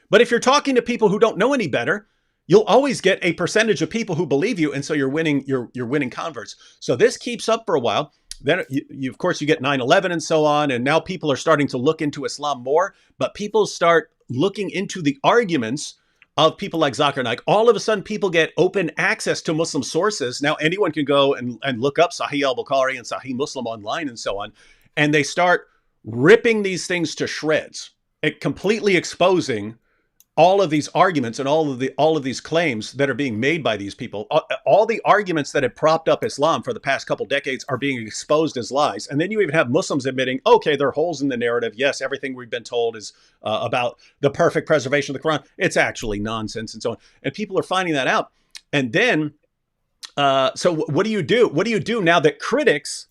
But if you're talking to people who don't know any better, you'll always get a percentage of people who believe you, and so you're winning converts. So this keeps up for a while. Then of course you get 9/11 and so on, and now people are starting to look into Islam more. But people start looking into the arguments of people like Zakir Naik. All of a sudden, people get open access to Muslim sources. Now anyone can go and look up Sahih al-Bukhari and Sahih Muslim online and so on, and they start ripping these things to shreds, completely exposing all of these arguments and all of these claims that are being made by these people. All the arguments that have propped up Islam for the past couple decades are being exposed as lies. And then you even have Muslims admitting, okay, there are holes in the narrative. Yes, everything we've been told is about the perfect preservation of the Quran. It's actually nonsense and so on. And people are finding that out. And then, so what do you do? What do you do now that critics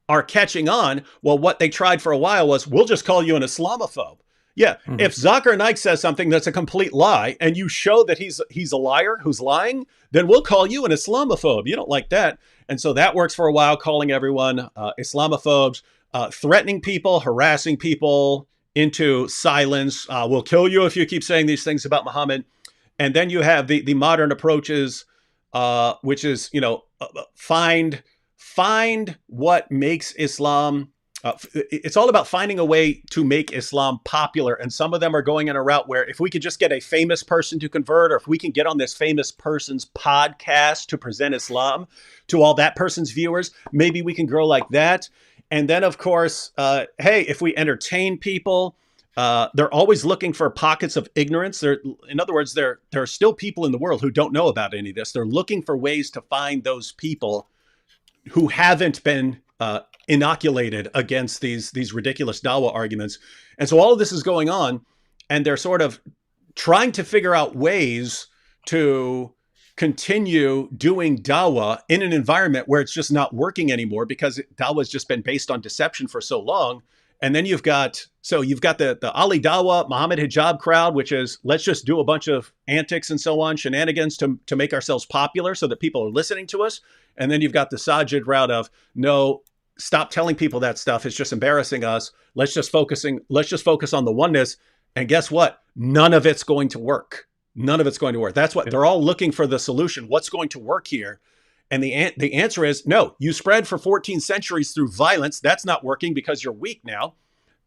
are catching on? Well, what they tried for a while was, we'll just call you an Islamophobe. Yeah, if Zakir Naik says something that's a complete lie and you show that he's a liar who's lying, then we'll call you an Islamophobe. You don't like that. And so that works for a while, calling everyone Islamophobes, threatening people, harassing people into silence. We'll kill you if you keep saying these things about Muhammad. And then you have the modern approaches, which is, find what makes Islam. It's all about finding a way to make Islam popular. And some of them are going in a route where if we could just get a famous person to convert, or if we can get on this famous person's podcast to present Islam to all that person's viewers, maybe we can grow like that. And then, of course, hey, if we entertain people, they're always looking for pockets of ignorance. In other words, there are still people in the world who don't know about any of this. They're looking for ways to find those people who haven't been inoculated against these ridiculous Dawah arguments. And so all of this is going on, and they're sort of trying to figure out ways to continue doing Dawah in an environment where it's just not working anymore, because Dawah has just been based on deception for so long. And then you've got the Ali Dawah, Muhammad Hijab crowd, which is, let's just do a bunch of antics and so on, shenanigans to make ourselves popular so that people are listening to us. And then you've got the Sajid route of, no, stop telling people that stuff. It's just embarrassing us. Let's just focus on the oneness. And guess what? None of it's going to work. None of it's going to work. That's what they're all looking for, the solution. What's going to work here? And the answer is no. You spread for 14 centuries through violence. That's not working because you're weak now.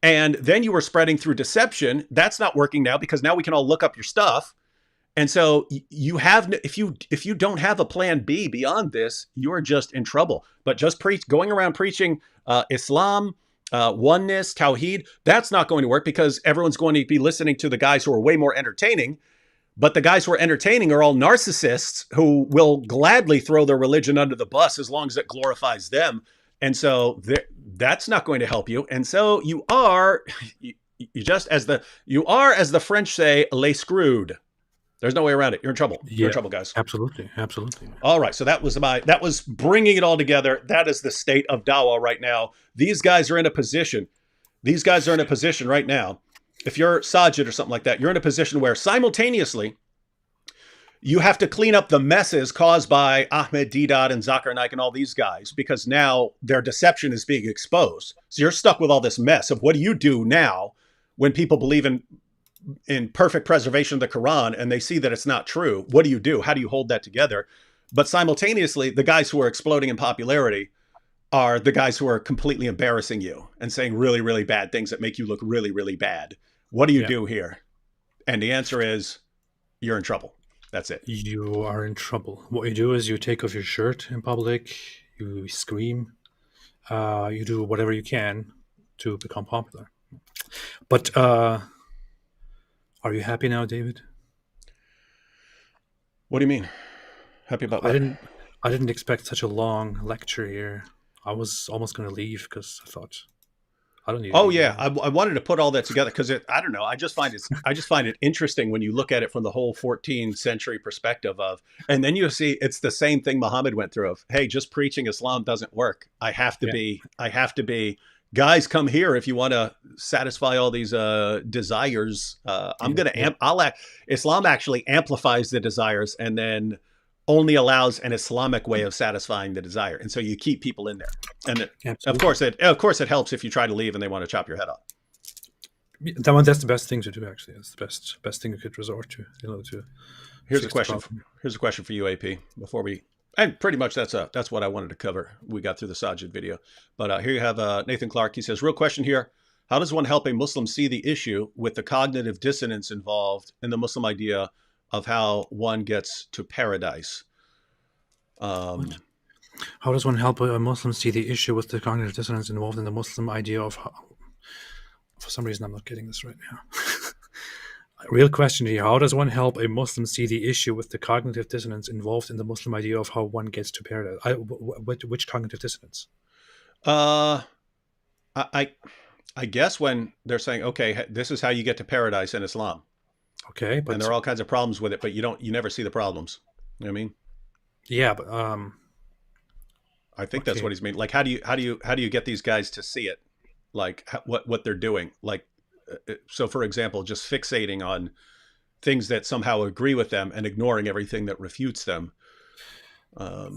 And then you were spreading through deception. That's not working now because now we can all look up your stuff. And so you have, if you don't have a plan B beyond this, you're just in trouble. But just going around preaching Islam, oneness, Tawheed, that's not going to work because everyone's going to be listening to the guys who are way more entertaining. But the guys who are entertaining are all narcissists who will gladly throw their religion under the bus as long as it glorifies them. And so that's not going to help you. And so you are as the French say, les screwed. There's no way around it. You're in trouble. You're in trouble, guys. Absolutely. Absolutely. All right. So that was bringing it all together. That is the state of Dawah right now. These guys are in a position. These guys are in a position right now. If you're Sajid or something like that, you're in a position where simultaneously you have to clean up the messes caused by Ahmed Deedat and Zakir Naik and all these guys, because now their deception is being exposed. So you're stuck with all this mess of what do you do now when people believe in perfect preservation of the Quran and they see that it's not true? What do you do? How do you hold that together? But simultaneously, the guys who are exploding in popularity are the guys who are completely embarrassing you and saying really, really bad things that make you look really, really bad. What do you do here? And the answer is you're in trouble. That's it. You are in trouble. What you do is you take off your shirt in public, you scream, you do whatever you can to become popular. But are you happy now, David? What do you mean? Happy about what? I didn't expect such a long lecture here. I was almost going to leave because I thought I don't need. Oh yeah, I wanted to put all that together because I don't know. I just find it interesting when you look at it from the whole 14th century perspective of, and then you see it's the same thing Muhammad went through of, hey, just preaching Islam doesn't work. I have to be. Guys, come here if you want to satisfy all these desires. Islam actually amplifies the desires and then only allows an Islamic way of satisfying the desire, and so you keep people in there. And of course it helps if you try to leave and they want to chop your head off. That's the best thing to do. Actually, it's the best thing you could resort to. Here's a question for you, AP. Before we. And pretty much that's what I wanted to cover. We got through the Sajid video. But here you have Nathan Clark. He says, real question here. How does one help a Muslim see the issue with the cognitive dissonance involved in the Muslim idea of how one gets to paradise? How does one help a Muslim see the issue with the cognitive dissonance involved in the Muslim idea of how... For some reason, I'm not getting this right now. Real question here. How does one help a Muslim see the issue with the cognitive dissonance involved in the Muslim idea of how one gets to paradise? Which cognitive dissonance? I guess when they're saying, okay, this is how you get to paradise in Islam. Okay, but and there are all kinds of problems with it, but you never see the problems. You know what I mean? Yeah, but I think that's what he's mean. Like, how do you get these guys to see it? Like what they're doing? Like, so for example, just fixating on things that somehow agree with them and ignoring everything that refutes them. I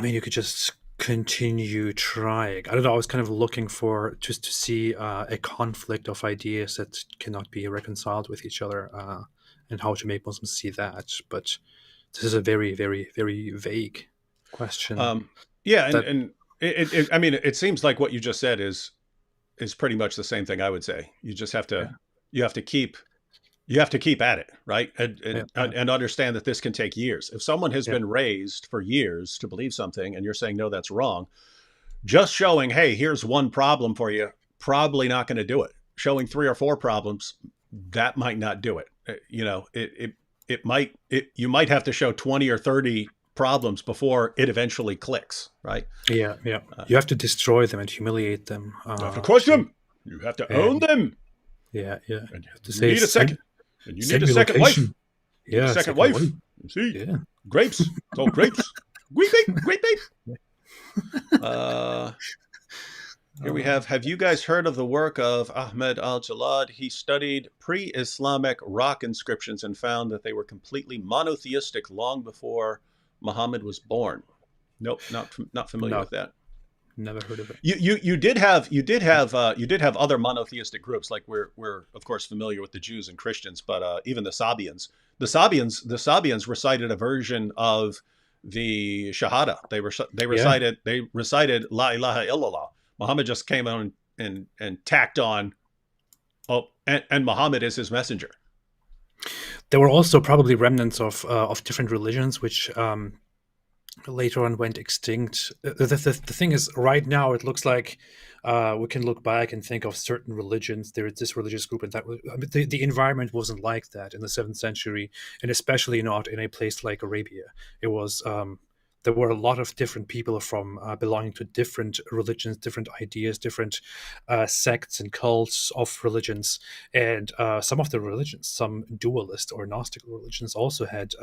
mean, you could just continue trying. I don't know. I was kind of looking for just to see a conflict of ideas that cannot be reconciled with each other, and how to make Muslims see that. But this is a very, very, very vague question. I mean, it seems like what you just said is pretty much the same thing I would say. You just have to, you have to keep at it, right? And understand that this can take years. If someone has been raised for years to believe something and you're saying, no, that's wrong, just showing, hey, here's one problem for you, probably not going to do it. Showing 3 or 4 problems, that might not do it. You might have to show 20 or 30 problems before it eventually clicks, right? Yeah. You have to destroy them and humiliate them. You have to crush them. You have to own them. Yeah. And you have to say need a second. And you need a second wife. Yeah, second wife. You see, grapes. It's all grapes. Great babe. Here we have you guys heard of the work of Ahmed al-Jalad? He studied pre-Islamic rock inscriptions and found that they were completely monotheistic long before Muhammad was born. Nope, not familiar with that. Never heard of it. You did have other monotheistic groups, like we're of course familiar with the Jews and Christians, but even the Sabians. The Sabians recited a version of the Shahada. They recited La ilaha illallah. Muhammad just came on and tacked on, and Muhammad is his messenger. There were also probably remnants of different religions which later on went extinct. The thing is, right now it looks like we can look back and think of certain religions. There is this religious group, and that the environment wasn't like that in the 7th century, and especially not in a place like Arabia. It was there were a lot of different people from belonging to different religions, different ideas, different sects and cults of religions, and some of the religions, some dualist or Gnostic religions, also had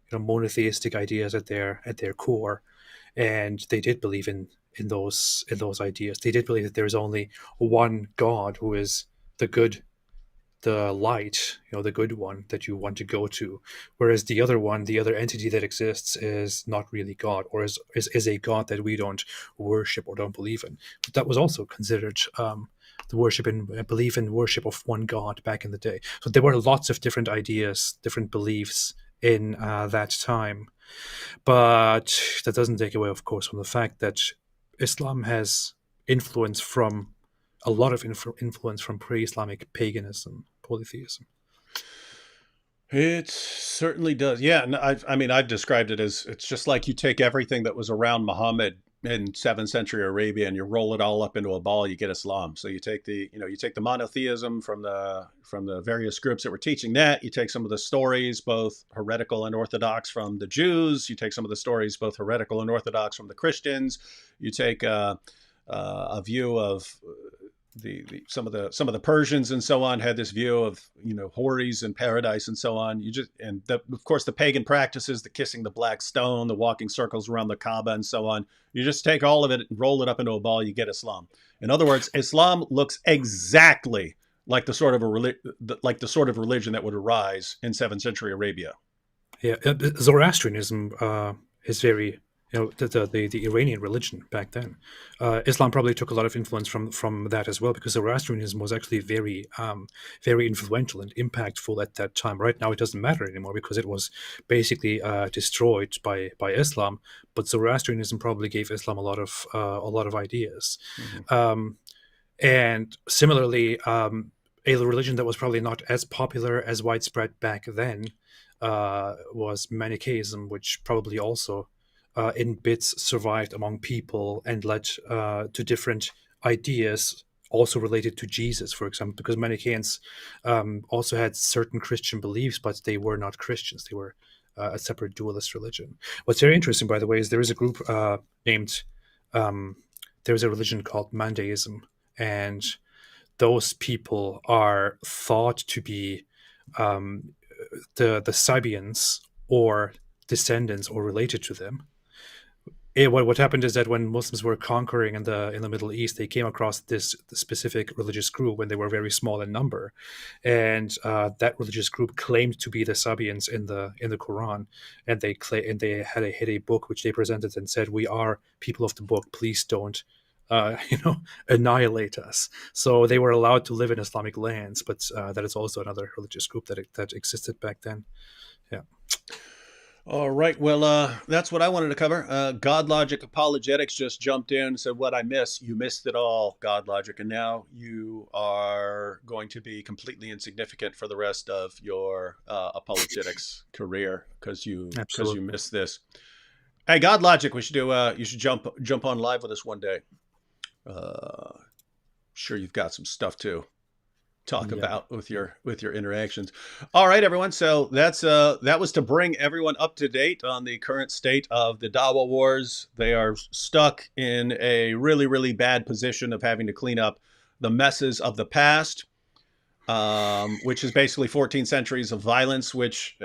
monotheistic ideas at their core, and they did believe in those ideas. They did believe that there is only one God who is the good, the light, the good one that you want to go to, whereas the other one, the other entity that exists, is not really God, or is a God that we don't worship or don't believe in. But that was also considered the worship and belief in worship of one God back in the day. So there were lots of different ideas, different beliefs in that time, but that doesn't take away, of course, from the fact that Islam has influence from a lot of influence from pre-Islamic paganism, polytheism. It certainly does. Yeah, and I've described it as, it's just like you take everything that was around Muhammad in 7th century Arabia and you roll it all up into a ball, you get Islam. So you take the monotheism from the various groups that were teaching that. You take some of the stories, both heretical and orthodox, from the Jews. You take some of the stories, both heretical and orthodox, from the Christians. You take a view of some of the Persians and so on had this view of houris and paradise and so on. Of course the pagan practices, the kissing the black stone, the walking circles around the Kaaba and so on. You just take all of it and roll it up into a ball, you get Islam. In other words, Islam looks exactly like the sort of religion that would arise in 7th century Arabia. Yeah, Zoroastrianism is very the Iranian religion back then. Islam probably took a lot of influence from that as well, because Zoroastrianism was actually very influential and impactful at that time. Right now it doesn't matter anymore because it was basically destroyed by Islam, but Zoroastrianism probably gave Islam a lot of ideas. Mm-hmm. And similarly, a religion that was probably not as popular, as widespread back then, was Manichaeism, which probably also in bits survived among people and led to different ideas also related to Jesus, for example, because Manichaeans also had certain Christian beliefs, but they were not Christians. They were a separate dualist religion. What's very interesting, by the way, is there is a group there's a religion called Mandaism, and those people are thought to be the Sabians or descendants or related to them. What happened is that when Muslims were conquering in the Middle East, they came across this specific religious group when they were very small in number, and that religious group claimed to be the Sabians in the Quran, and they had a book which they presented and said, "We are people of the book. Please don't, annihilate us." So they were allowed to live in Islamic lands, but that is also another religious group that existed back then. Yeah. All right. Well, that's what I wanted to cover. God Logic Apologetics just jumped in and said, "What I miss, you missed it all, God Logic. And now you are going to be completely insignificant for the rest of your apologetics career because you missed this." Hey, God Logic, we should you should jump on live with us one day. Sure, you've got some stuff to talk about with your interactions. All right, everyone. So that was to bring everyone up to date on the current state of the Dawa wars. They are stuck in a really, really bad position of having to clean up the messes of the past, which is basically 14 centuries of violence, which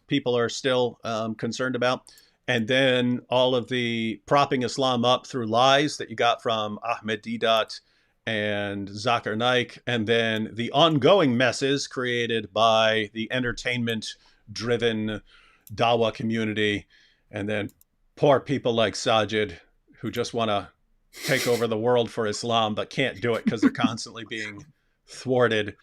people are still concerned about. And then all of the propping Islam up through lies that you got from Ahmed Deedat and Zakir Naik, and then the ongoing messes created by the entertainment-driven Dawa community, and then poor people like Sajid who just want to take over the world for Islam, but can't do it because they're constantly being thwarted.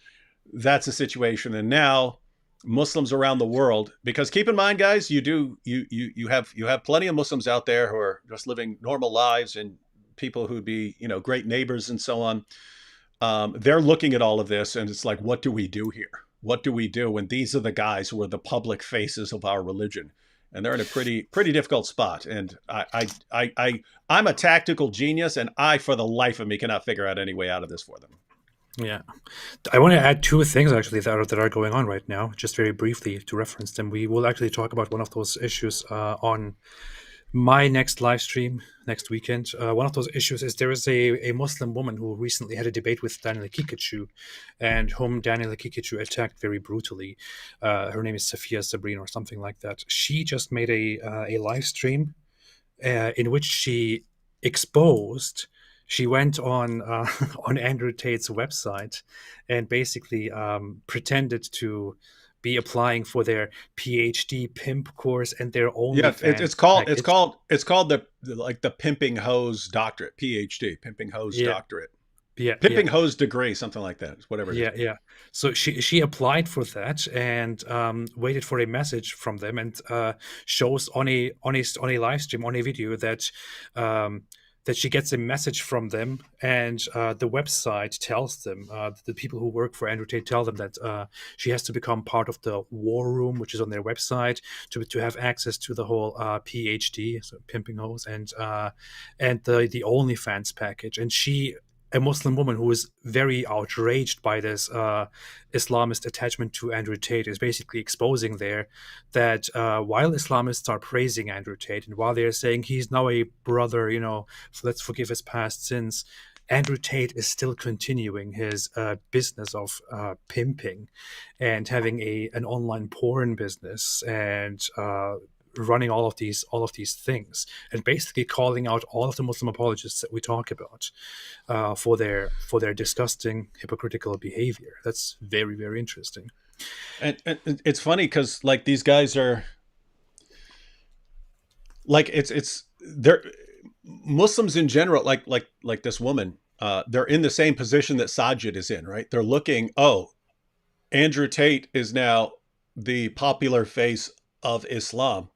That's a situation. And now Muslims around the world, because keep in mind, guys, you have plenty of Muslims out there who are just living normal lives and people who'd be, great neighbors and so on. They're looking at all of this and it's like, what do we do here? What do we do when these are the guys who are the public faces of our religion? And they're in a pretty difficult spot. And I'm a tactical genius, and I, for the life of me, cannot figure out any way out of this for them. Yeah. I want to add two things actually that are going on right now, just very briefly to reference them. We will actually talk about one of those issues on my next live stream next weekend. One of those issues is there is a Muslim woman who recently had a debate with Daniel Kikachu, and whom Daniel Kikachu attacked very brutally. Her name is Safia Sabrina or something like that. She just made a live stream in which she exposed. She went on Andrew Tate's website and basically pretended to be applying for their PhD pimp course and their own. Yeah, it's called the pimping hose doctorate, PhD, pimping hose doctorate. Yeah, pimping hose degree, something like that. Whatever it is. Yeah. So she applied for that and waited for a message from them, and shows on a live stream, on a video that that she gets a message from them, and the website tells them, the people who work for Andrew Tate tell them that she has to become part of the war room, which is on their website, to have access to the whole PhD, so pimping hose, and the OnlyFans package. And she, a Muslim woman who is very outraged by this Islamist attachment to Andrew Tate, is basically exposing there that while Islamists are praising Andrew Tate and while they're saying he's now a brother, let's forgive his past sins, Andrew Tate is still continuing his business of pimping and having an online porn business and running all of these things, and basically calling out all of the Muslim apologists that we talk about for their disgusting hypocritical behavior. That's very, very interesting. And it's funny because like these guys are like they're Muslims in general, like this woman, they're in the same position that Sajid is in, right? They're looking, Andrew Tate is now the popular face of Islam.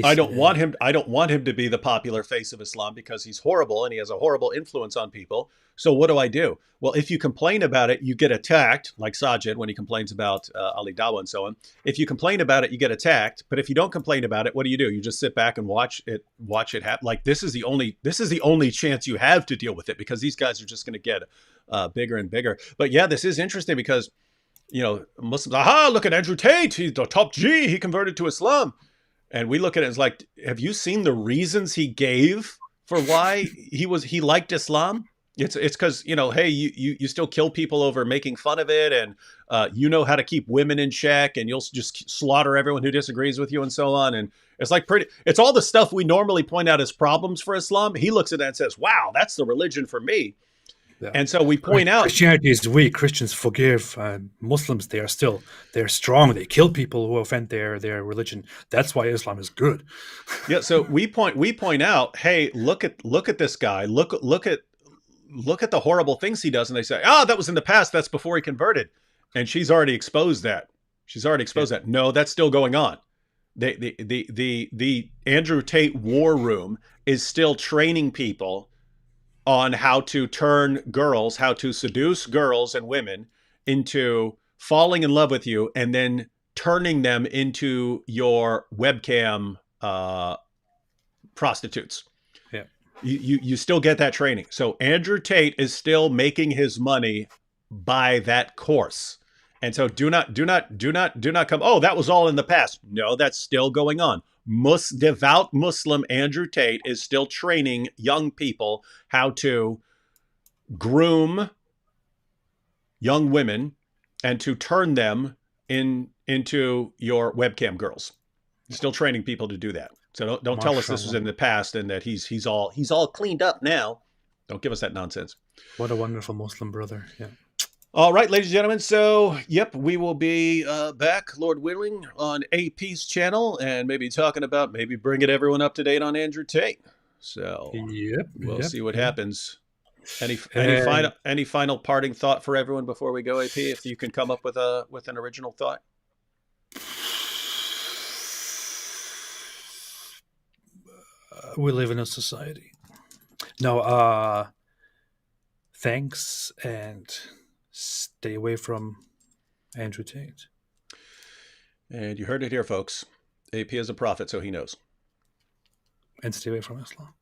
I don't want him to be the popular face of Islam because he's horrible and he has a horrible influence on people. So what do? Well, if you complain about it, you get attacked, like Sajid when he complains about Ali Dawa and so on. If you complain about it, you get attacked. But if you don't complain about it, what do? You just sit back and watch it happen. Like this is the only chance you have to deal with it, because these guys are just going to get bigger and bigger. But yeah, this is interesting because Muslims, look at Andrew Tate, he's the top G, he converted to Islam. And we look at it as like, have you seen the reasons he gave for why he liked Islam? It's because, hey, you still kill people over making fun of it, and you know how to keep women in check, and you'll just slaughter everyone who disagrees with you and so on. And it's like it's all the stuff we normally point out as problems for Islam. He looks at that and says, wow, that's the religion for me. Yeah. And so we point out Christianity is weak. Christians forgive. Muslims, they're strong. They kill people who offend their religion. That's why Islam is good. Yeah. So we point out, hey, look at this guy. Look at the horrible things he does, and they say, that was in the past. That's before he converted, and she's already exposed that. That. No, that's still going on. The Andrew Tate war room is still training people on how to turn girls, how to seduce girls and women into falling in love with you and then turning them into your webcam prostitutes. Yeah. You still get that training. So Andrew Tate is still making his money by that course. And so do not come, that was all in the past. No, that's still going on. Devout Muslim Andrew Tate is still training young people how to groom young women and to turn them into your webcam girls. Still training people to do that. So don't tell us this was in the past and that he's all cleaned up now. Don't give us that nonsense. What a wonderful Muslim brother. Yeah. All right, ladies and gentlemen. So, we will be back, Lord willing, on AP's channel and maybe talking about bringing everyone up to date on Andrew Tate. So Yep. we'll yep, see what yep. happens. Any And- final parting thought for everyone before we go, AP? If you can come up with an original thought. We live in a society. No, thanks, and stay away from Andrew Tate. And you heard it here, folks. AP is a prophet, so he knows. And stay away from Islam.